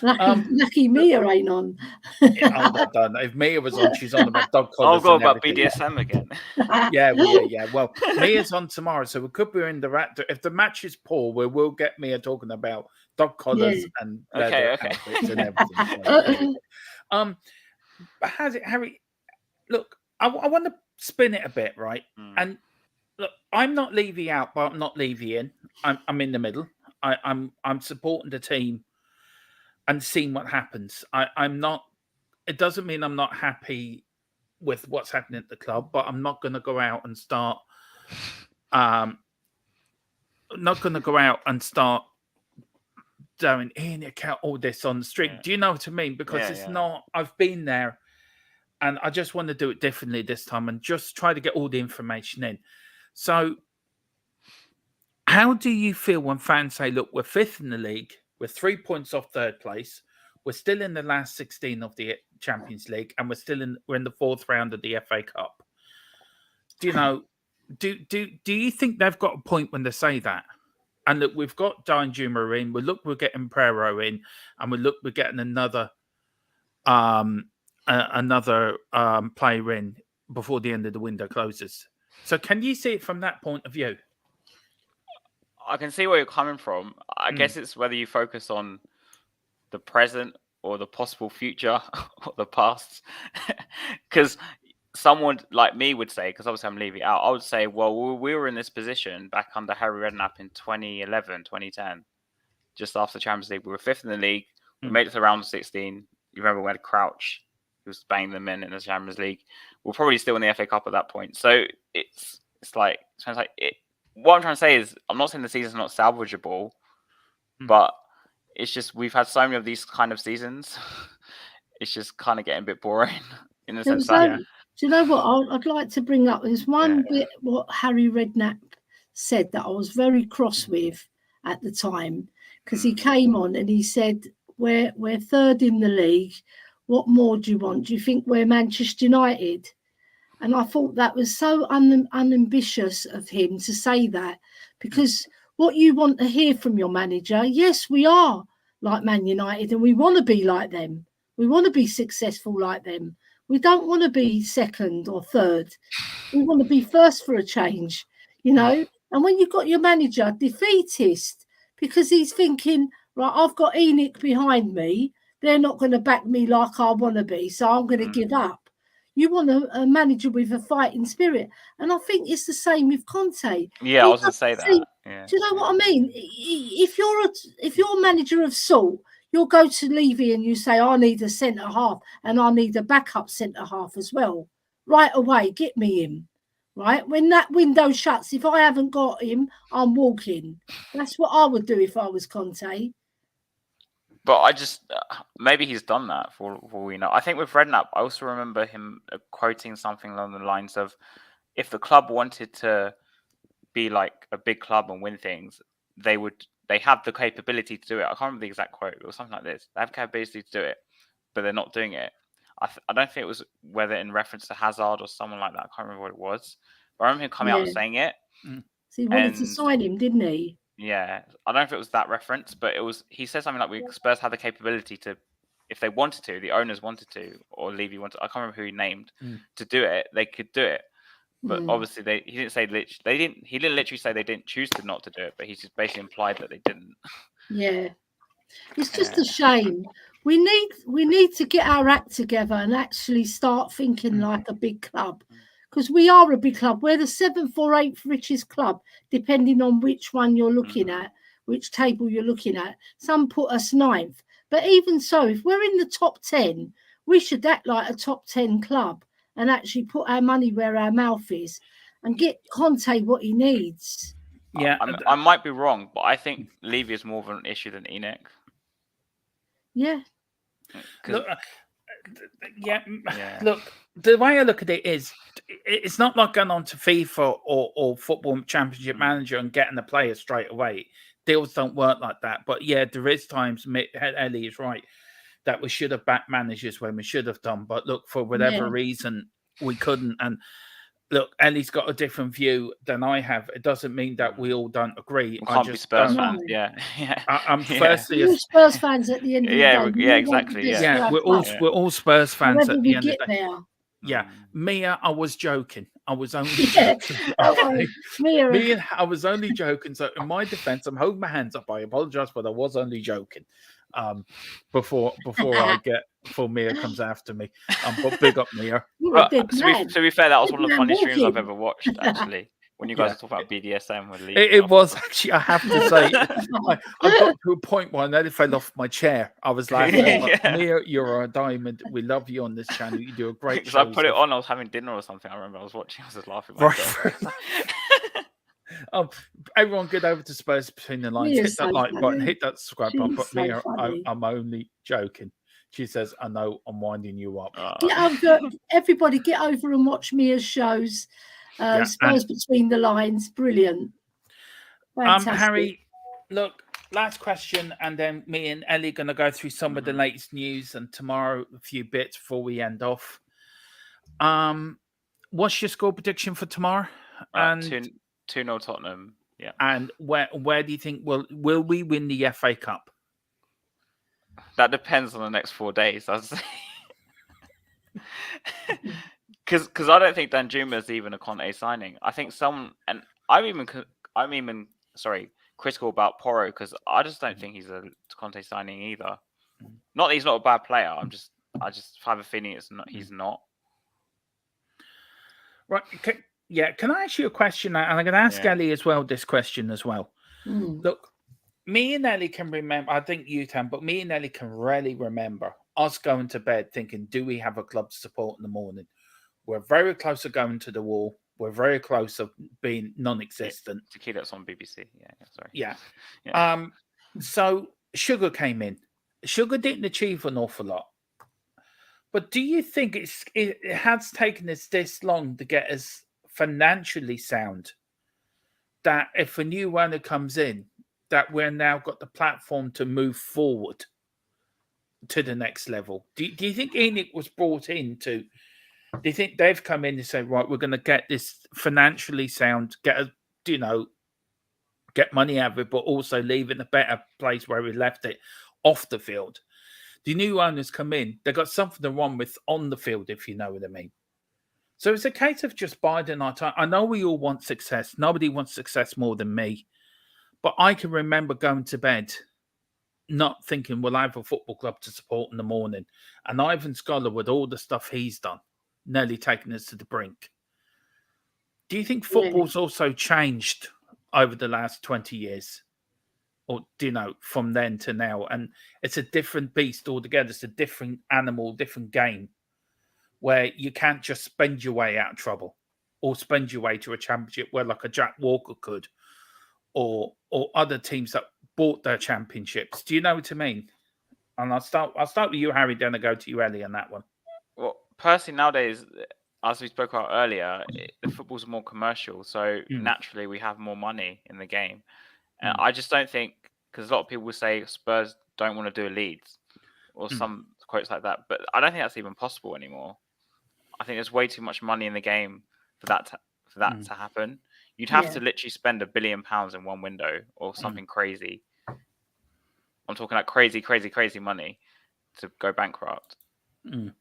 Lucky Mia ain't on. If Mia was on, she's on about dog collars. I'll go about BDSM again. Yeah. Well, Mia's on tomorrow, so we could be in the Raptor. If the match is poor, we will get Mia talking about dog collars and leather outfits and everything. Harry, look, I want to spin it a bit, right? And look, I'm not Levy out, but I'm not Levy in. I'm in the middle. I'm supporting the team and seeing what happens. I'm not. It doesn't mean I'm not happy with what's happening at the club, but I'm not going to go out and start. Not going to go out and start doing all this on the street. Do you know what I mean? Because it's not. I've been there, and I just want to do it differently this time and just try to get all the information in. So, how do you feel when fans say, "Look, we're 5th in the league. We're 3 points off 3rd place. We're still in the last 16 of the Champions League, and we're in the 4th round of the FA Cup." Do you know? Do you think they've got a point when they say that? And look, we've got Danjuma in. We're getting Prero in, and we're getting another player in before the end of the window closes. So, can you see it from that point of view? I can see where you're coming from. I guess it's whether you focus on the present or the possible future or the past. Because someone like me would say, because obviously I'm leaving out, I would say, well, we were in this position back under Harry Redknapp in 2011, 2010, just after the Champions League. We were 5th in the league. We made it to round of 16. You remember we had Crouch, who was banging them in the Champions League. We're probably still in the FA Cup at that point. So it's like, what I'm trying to say is, I'm not saying the season's not salvageable, but it's just we've had so many of these kind of seasons. It's just kind of getting a bit boring in the sense that. Do you know what I'd like to bring up? There's one bit what Harry Redknapp said that I was very cross with at the time, because he came on and he said, "We're 3rd in the league. What more do you want? Do you think we're Manchester United?" And I thought that was so unambitious of him to say that, because what you want to hear from your manager, yes, we are like Man United and we want to be like them. We want to be successful like them. We don't want to be 2nd or 3rd. We want to be 1st for a change, you know. And when you've got your manager defeatist, because he's thinking, right, I've got Enoch behind me. They're not going to back me like I want to be, so I'm going to give up. You want a manager with a fighting spirit. And I think it's the same with Conte. Yeah, I was going to say that. Do you know what I mean? If you're a manager of salt, You'll go to Levy and you say, I need a centre half and I need a backup centre half as well. Right away, get me him. Right? When that window shuts, if I haven't got him, I'm walking. That's what I would do if I was Conte. But I just maybe he's done that for all we know. I think with Redknapp, I also remember him quoting something along the lines of, if the club wanted to be like a big club and win things, they have the capability to do it. I can't remember the exact quote. It was something like this: they have the capability to do it, but they're not doing it. I don't think it was whether in reference to Hazard or someone like that. I can't remember what it was. But I remember him coming out and saying it. So he wanted to sign him, didn't he? Yeah, I don't know if it was that reference, but it was. He said something like, Spurs had the capability to, if they wanted to, the owners wanted to, or Levy wanted. I can't remember who he named to do it. They could do it, but obviously he didn't say He didn't literally say they didn't choose to not to do it, but he just basically implied that they didn't. Yeah, it's just a shame. We need to get our act together and actually start thinking like a big club. Because we are a big club. We're the 7th or 8th richest club, depending on which one you're looking at, which table you're looking at. Some put us 9th. But even so, if we're in the top 10, we should act like a top 10 club and actually put our money where our mouth is and get Conte what he needs. Yeah, I might be wrong, but I think Levy is more of an issue than ENIC. Yeah. Look, look, the way I look at it is, it's not like going on to FIFA or Football Championship Manager and getting a player straight away. Deals don't work like that. But yeah, there is times, Ellie is right, that we should have backed managers when we should have done. But look, for whatever reason, we couldn't. And look, Ellie's got a different view than I have. It doesn't mean that we all don't agree. We can't be Spurs fans. Yeah. I'm firstly we're Spurs fans at the end of the day. Yeah, exactly. Yeah, we're all Spurs fans However at the end of the day. There. Yeah, Mia, I was joking. I was only joking. Mia, I was only joking. So in my defense, I'm holding my hands up. I apologize, but I was only joking. Before Mia comes after me. But big up Mia. To be fair, that was one of the funniest streams I've ever watched, actually. When you guys were talking about BDSM with Lee. It was actually, I have to say, I got to a point where I nearly fell off my chair. I was laughing. Mia, you're a diamond. We love you on this channel. You do a great show. Because I put it on, I was having dinner or something. I remember I was watching, I was just laughing myself. Everyone get over to Spurs Between the Lines. Hit that like button, hit that subscribe button. But Mia, I'm only joking. She says, I know I'm winding you up. Everybody get over and watch Mia's shows. Spurs Between the Lines, brilliant. Harry, look, last question, and then me and Ellie are going to go through some of the latest news, and tomorrow a few bits before we end off. What's your score prediction for tomorrow? 2-0 Tottenham. Yeah. And where do you think will we win the FA Cup? That depends on the next 4 days, I'd say. Because I don't think Danjuma is even a Conte signing. I think and I'm even critical about Porro because I just don't think he's a Conte signing either. Not that he's not a bad player. I just have a feeling he's not. Right. Can I ask you a question? And I'm going to ask Ellie as well this question as well. Look, me and Ellie can remember. I think you can, but me and Ellie can really remember us going to bed thinking, "Do we have a club to support in the morning?" We're very close to going to the wall. We're very close of being non-existent. Tequila's on BBC. Sorry. Yeah. So Sugar came in. Sugar didn't achieve an awful lot. But do you think it has taken us this long to get us financially sound that if a new owner comes in, that we're now got the platform to move forward to the next level? Do you think ENIC was brought in to... Do you think they've come in and say, right, we're going to get this financially sound, get money out of it, but also leave it in a better place where we left it off the field? The new owners come in, they've got something to run with on the field, if you know what I mean. So it's a case of just biding our time. I know we all want success. Nobody wants success more than me. But I can remember going to bed not thinking, well, I have a football club to support in the morning. And Ivan Scholar, with all the stuff he's done, nearly taken us to the brink. Do you think football's also changed over the last 20 years? or from then to now, and it's a different beast altogether. It's a different animal, different game, where you can't just spend your way out of trouble or spend your way to a championship where like a Jack Walker could, or other teams that bought their championships. Do you know what I mean? And I'll start with you, Harry, then I'll go to you, Ellie, on that one. Well, personally, nowadays, as we spoke about earlier, the football's more commercial, so naturally we have more money in the game. And I just don't think, because a lot of people will say Spurs don't want to do a Leeds or some quotes like that, but I don't think that's even possible anymore. I think there's way too much money in the game for that to happen. You'd have to literally spend £1 billion in one window or something crazy. I'm talking like crazy money to go bankrupt. And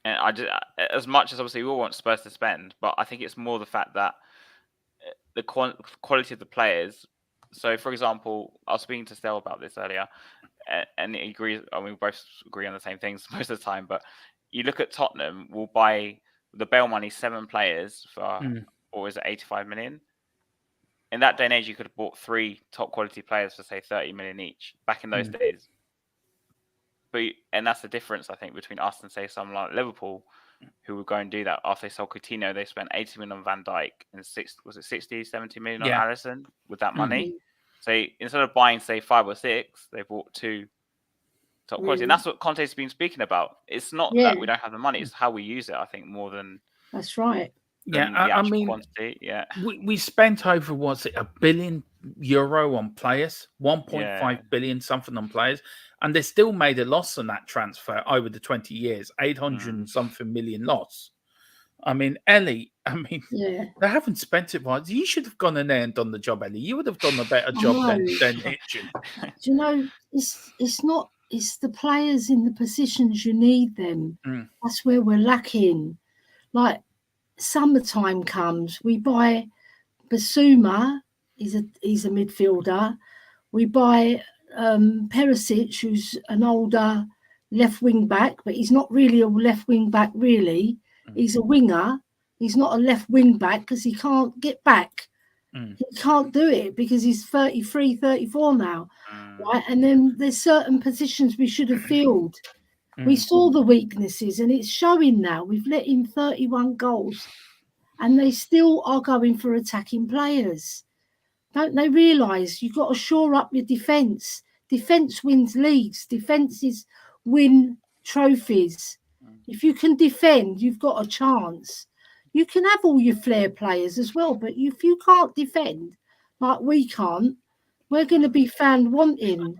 I just, as much as obviously we all want Spurs to spend, but I think it's more the fact that the quality of the players. So, for example, I was speaking to Stell about this earlier, and he agrees. I mean, we both agree on the same things most of the time. But you look at Tottenham, will buy the bail money 7 players for, or is it 85 million? In that day and age, you could have bought 3 top quality players for say 30 million each back in those days. And that's the difference, I think, between us and say someone like Liverpool, who would go and do that. After they sold Coutinho, they spent 80 million on Van Dijk and 60, 70 million on Alisson with that money. So instead of buying, say, 5 or 6, they bought 2 top quality. And that's what Conte's been speaking about. It's not that we don't have the money, it's how we use it, I think, more than... That's right. I mean, quantity. We spent over, was it €1 billion on players, 1.5 billion something on players, and they still made a loss on that transfer over the 20 years, 800 and something million loss. I mean, Ellie, they haven't spent it right. You should have gone in there and done the job, Ellie. You would have done a better job than Hitchin. Do you know, it's the players in the positions you need them. That's where we're lacking. Like, summertime comes, we buy Basuma, he's a midfielder. We buy Perisic, who's an older left wing back, but he's not really a left wing back, really. He's a winger. He's not a left wing back because he can't get back. He can't do it because he's 33, 34 now. Right? And then there's certain positions we should have filled. We saw the weaknesses and it's showing now. We've let in 31 goals and they still are going for attacking players. Don't they realise you've got to shore up your defence? Defence wins leagues. Defences win trophies. If you can defend, you've got a chance. You can have all your flair players as well, but if you can't defend, like we can't, we're going to be found wanting.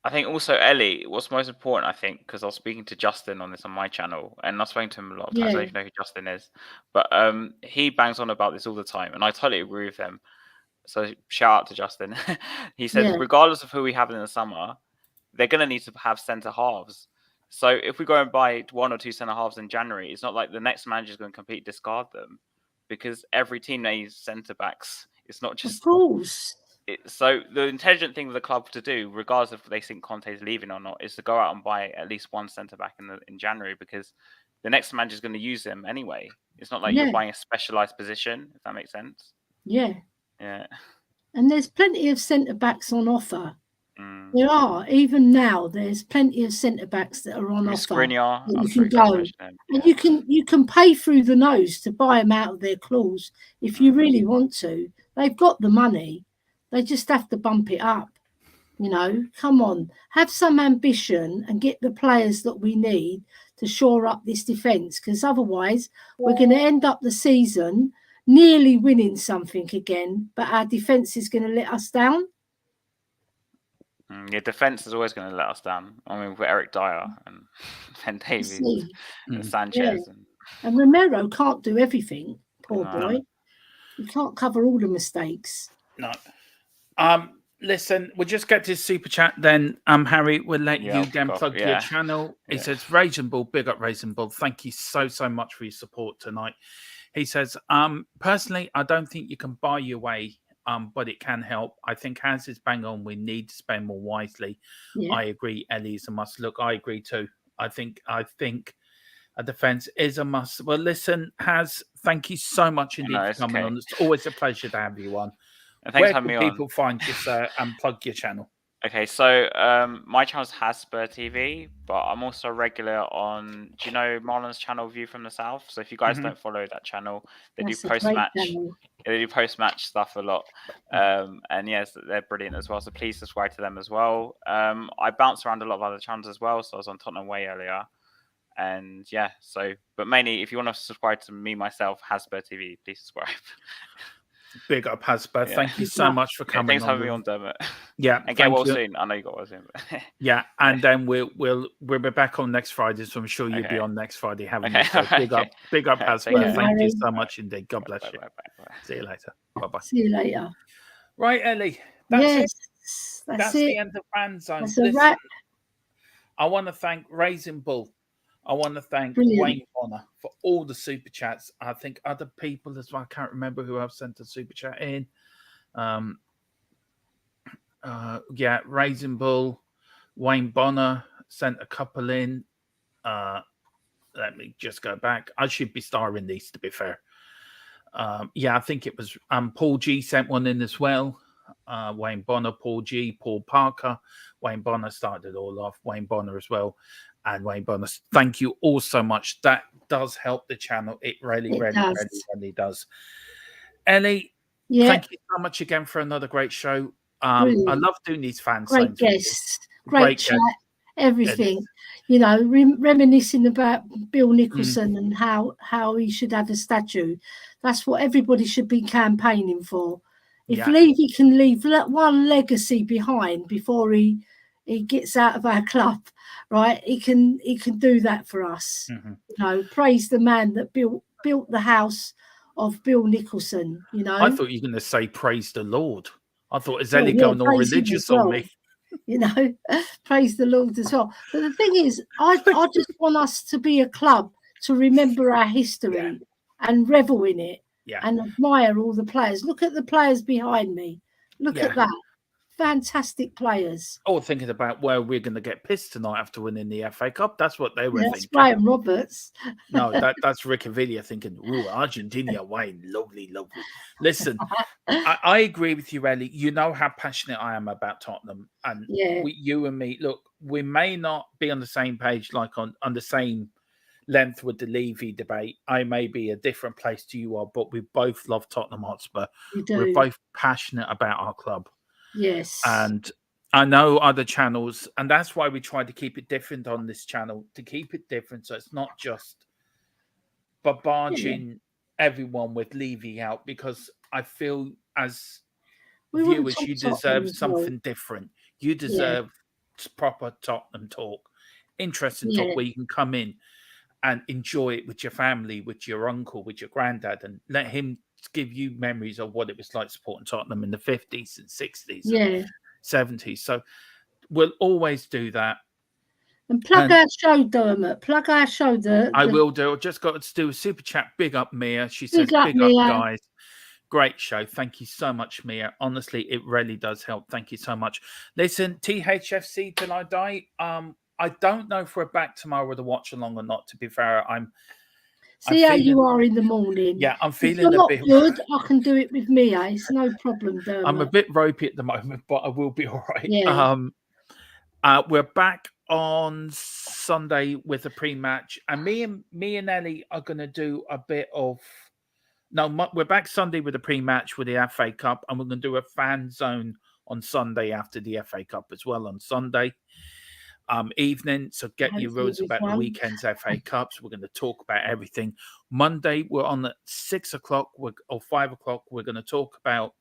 I think also, Ellie, what's most important, I think, because I was speaking to Justin on this on my channel, and I've spoken to him a lot of times. I don't even know who Justin is, but he bangs on about this all the time, and I totally agree with him. So shout out to Justin. He says, regardless of who we have in the summer, they're going to need to have centre halves. So if we go and buy 1 or 2 centre halves in January, it's not like the next manager is going to completely discard them, because every team needs centre backs. It's not just. Of course. So the intelligent thing for the club to do, regardless if they think Conte's leaving or not, is to go out and buy at least 1 centre back in January, because the next manager is going to use them anyway. It's not like you're buying a specialised position, if that makes sense. Yeah. Yeah. And there's plenty of centre backs on offer. There are, even now. There's plenty of centre backs that are on offer. You can go, and you can pay through the nose to buy them out of their clause if you really want to. They've got the money. They just have to bump it up. You know, come on, have some ambition and get the players that we need to shore up this defence, because otherwise we're going to end up the season nearly winning something again, but our defence is going to let us down. Yeah, defence is always going to let us down. I mean, with Eric Dyer and Ben Davies and Sanchez. And Romero can't do everything, poor boy. He can't cover all the mistakes. No. Listen, we'll just get to the super chat then. Harry, we'll let you then plug your channel. He says, Raisin Bull, big up Raisin Bull. Thank you so much for your support tonight. He says, personally, I don't think you can buy your way, but it can help. I think Hans is bang on. We need to spend more wisely. I agree. Ellie is a must. Look, I agree too. I think a defence is a must. Well, listen, Has, thank you so much indeed for coming on. It's always a pleasure to have you on. And where can people find you and plug your channel? Okay, so my channel's SPURS TV, but I'm also regular on. Do you know Marlon's channel, View from the South? So if you guys don't follow that channel, they do post-match. They do post-match stuff a lot, and yes, they're brilliant as well. So please subscribe to them as well. I bounce around a lot of other channels as well. So I was on Tottenham Way earlier, and yeah. So, but mainly, if you want to subscribe to me myself, SPURS TV, please subscribe. Big up, Hasper. Thank you so much for coming. Thanks for having me on, Dermot. Yeah, and get well soon. I know you got well soon. Yeah, and then we'll be back on next Friday, so I'm sure you'll be on next Friday having me. So big up, Hasper. Thank you so much indeed. God bless you. Bye. See you later. Bye. See you later. Right, Ellie. That's the end of Fanzone. Listen, I want to thank Raising Bull. I want to thank Wayne Bonner for all the super chats. I think other people as well. I can't remember who I've sent a super chat in. Raising Bull, Wayne Bonner sent a couple in. Let me just go back. I should be starring these, to be fair. I think it was Paul G sent one in as well. Wayne Bonner, Paul G, Paul Parker. Wayne Bonner started it all off. Wayne Bonner as well. And Wayne Bonner, thank you all so much. That does help the channel. It really does. Ellie, thank you so much again for another great show. I love doing these fans. Great guests, great chat, everything. You know, reminiscing about Bill Nicholson and how he should have a statue. That's what everybody should be campaigning for. If Levy can leave one legacy behind before he gets out of our club, right? He can do that for us. You know, praise the man that built the house of Bill Nicholson. You know, I thought you were going to say praise the Lord. I thought, is Ellie going all religious on me? You know, praise the Lord as well. But the thing is, I just want us to be a club to remember our history and revel in it and admire all the players. Look at the players behind me. Look at that. Fantastic players. Oh, thinking about where we're going to get pissed tonight after winning the FA Cup. That's what they were thinking. That's Graham Roberts. No, that's Rick Avila thinking, ooh, Argentina wine. Lovely. Listen, I agree with you, Ellie. You know how passionate I am about Tottenham. And you and me, look, we may not be on the same page, like on the same length with the Levy debate. I may be a different place to you are, but we both love Tottenham Hotspur. We're both passionate about our club. Yes. And I know other channels, and that's why we try to keep it different on this channel, to keep it different. So it's not just barging everyone with Levy out, because I feel as viewers, you deserve something different. You deserve proper Tottenham talk, interesting talk where you can come in and enjoy it with your family, with your uncle, with your granddad, and let him give you memories of what it was like supporting Tottenham in the 50s and 60s and 70s. So we'll always do that. And plug our show, Dermot. Plug our show. I will do. I just got to do a super chat. Big up, Mia. She says, big up, guys. Great show. Thank you so much, Mia. Honestly, it really does help. Thank you so much. Listen, THFC till I die. I don't know if we're back tomorrow with a watch along or not, to be fair. See how you are in the morning. Yeah, I'm feeling a bit good. I can do it with me. It's no problem, Dermot. I'm a bit ropey at the moment, but I will be all right. Yeah. We're back on Sunday with a pre-match, and me and Ellie are going to do a bit of. No, we're back Sunday with a pre-match with the FA Cup, and we're going to do a fan zone on Sunday after the FA Cup as well on Sunday evening. So get your rules about the weekend's FA Cups. We're going to talk about everything. Monday, we're on at 6 o'clock or 5 o'clock. We're going to talk about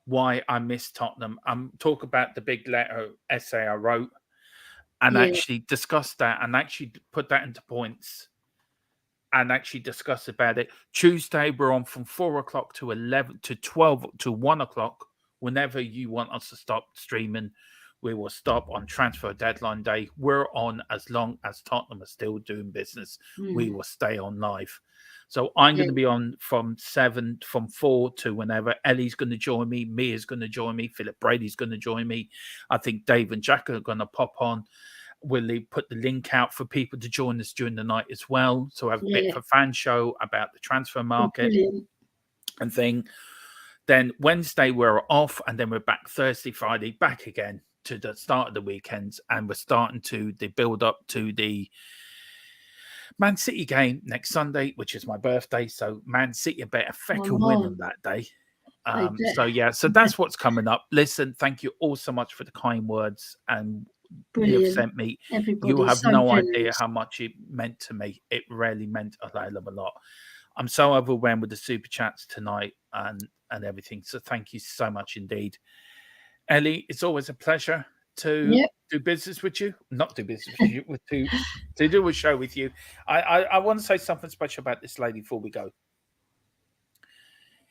why I miss Tottenham. Talk about the big letter essay I wrote and actually discuss that and actually put that into points and actually discuss about it. Tuesday, we're on from 4 o'clock to 11 to 12 to 1 o'clock. Whenever you want us to stop streaming, we will stop on transfer deadline day. We're on as long as Tottenham are still doing business. We will stay on live. So I'm going to be on from 4 to whenever. Ellie's going to join me. Mia's going to join me. Philip Brady's going to join me. I think Dave and Jack are going to pop on. We'll put the link out for people to join us during the night as well. So I have a bit of a fan show about the transfer market and thing. Then Wednesday we're off, and then we're back Thursday, Friday, back again to the start of the weekends, and we're starting to the build up to the Man City game next Sunday, which is my birthday. So Man City better fecker win on that day. So that's what's coming up. Listen, thank you all so much for the kind words and you've sent me. You have no idea how much it meant to me. It really meant a hell of a lot. I'm so overwhelmed with the super chats tonight and everything. So thank you so much indeed. Ellie, it's always a pleasure to do business with you. Not do business with you, to do a show with you. I want to say something special about this lady before we go.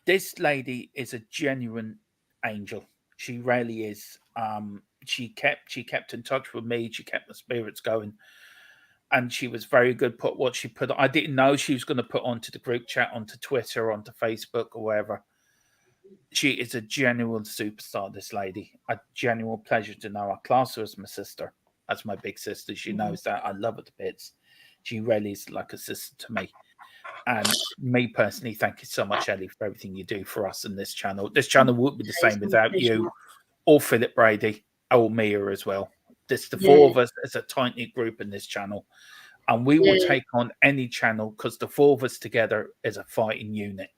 This lady is a genuine angel. She really is. She kept in touch with me. She kept the spirits going. And she was very good. What she put, I didn't know she was going to put onto the group chat, onto Twitter, onto Facebook, or wherever. She is a genuine superstar. This lady, a genuine pleasure to know. I class her as my sister, as my big sister. She knows that I love her to bits. She really is like a sister to me. And me personally, thank you so much, Ellie, for everything you do for us in this channel. This channel wouldn't be the same without you, or Philip Brady, or Mia as well. The four of us as a tight-knit group in this channel, and we will take on any channel because the four of us together is a fighting unit.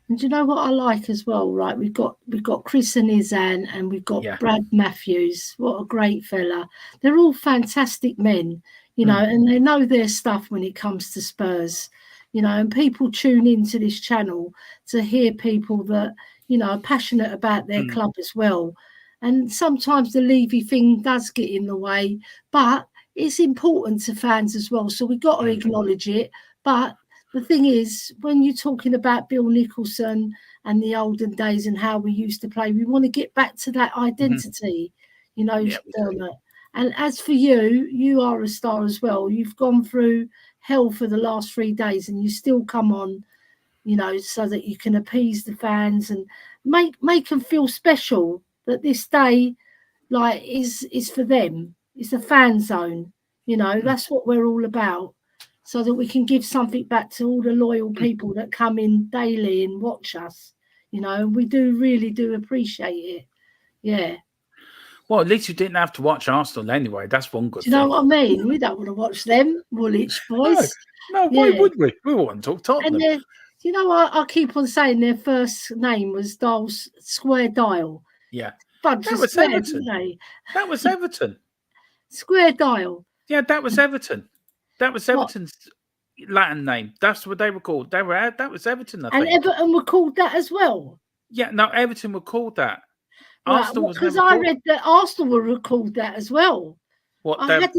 And do you know what I like as well? Right, we've got Chris and Izan, and we've got Brad Matthews. What a great fella! They're all fantastic men, you know, and they know their stuff when it comes to Spurs, you know. And people tune into this channel to hear people that, you know, are passionate about their club as well. And sometimes the Levy thing does get in the way, but it's important to fans as well. So we've got to acknowledge it. But the thing is, when you're talking about Bill Nicholson and the olden days and how we used to play, we want to get back to that identity, you know, Dermot. And as for you, you are a star as well. You've gone through hell for the last 3 days and you still come on, you know, so that you can appease the fans and make them feel special. That this day, like, is for them. It's a fan zone, you know. That's what we're all about, so that we can give something back to all the loyal people that come in daily and watch us. You know, we really do appreciate it. Yeah. Well, at least you didn't have to watch Arsenal anyway. That's one good thing. Do you know what I mean? We don't want to watch them, Woolwich boys. No, why would we? We want to talk Tottenham. And you know, I keep on saying their first name was Square Dial. Yeah. That was Everton. That was Everton. Square Dial. Yeah, that was Everton. That was Everton's Latin name. That's what they were called. That was Everton, I think. And Everton were called that as well. Yeah, no, Everton were called that. Right, Arsenal because I read that Arsenal were called that as well. What? I had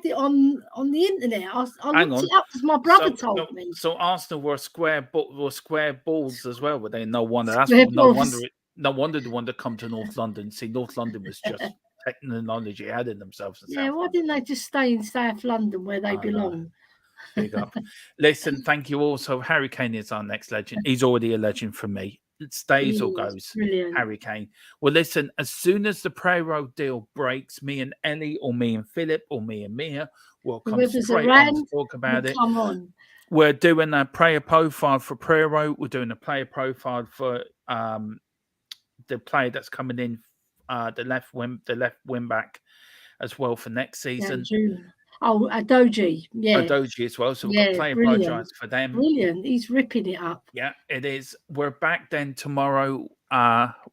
it on the internet. I looked it up because my brother told me. So Arsenal were square balls as well, were they? No wonder. No wonder the one that come to North London. See, North London was just technology adding themselves. Why didn't they just stay in South London where they belong? Big up. Listen, thank you all. So Harry Kane is our next legend. He's already a legend for me. It stays or goes. Brilliant. Harry Kane. Well, listen, as soon as the Prero deal breaks, me and Ellie or me and Philip or me and Mia will come straight on to talk about it. Come on. We're doing a player profile for Prero. We're doing a player profile for the player that's coming in, the left wing back as well for next season. Adoji. Yeah. Adoji as well. So we've got player projects for them. Brilliant. He's ripping it up. Yeah, it is. We're back then tomorrow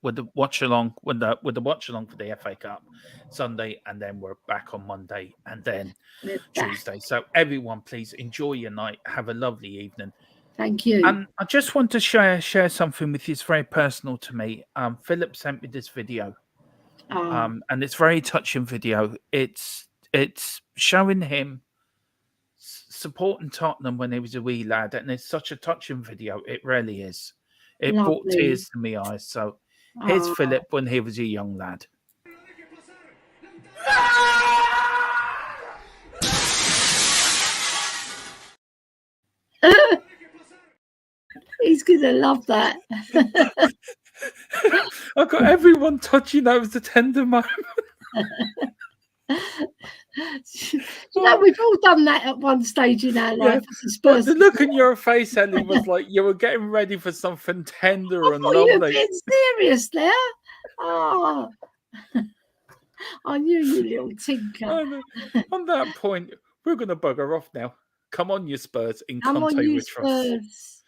with the watch along for the FA Cup Sunday, and then we're back on Monday and then Tuesday. So everyone, please enjoy your night. Have a lovely evening. Thank you. And I just want to share something with you. It's very personal to me. Philip sent me this video. And it's a very touching video. It's showing him supporting Tottenham when he was a wee lad, and it's such a touching video. It really is. It brought tears to my eyes. So here's Philip when he was a young lad. He's gonna love that. I've got everyone touching. That was the tender moment. We've all done that at one stage in our life. But the look in your face, Ellie, was like you were getting ready for something tender and lovely. You were being serious there. Oh, I knew you, little tinker. On that point, we're going to bugger off now. Come on, you Spurs, in Come Conte on, you we trust. Spurs.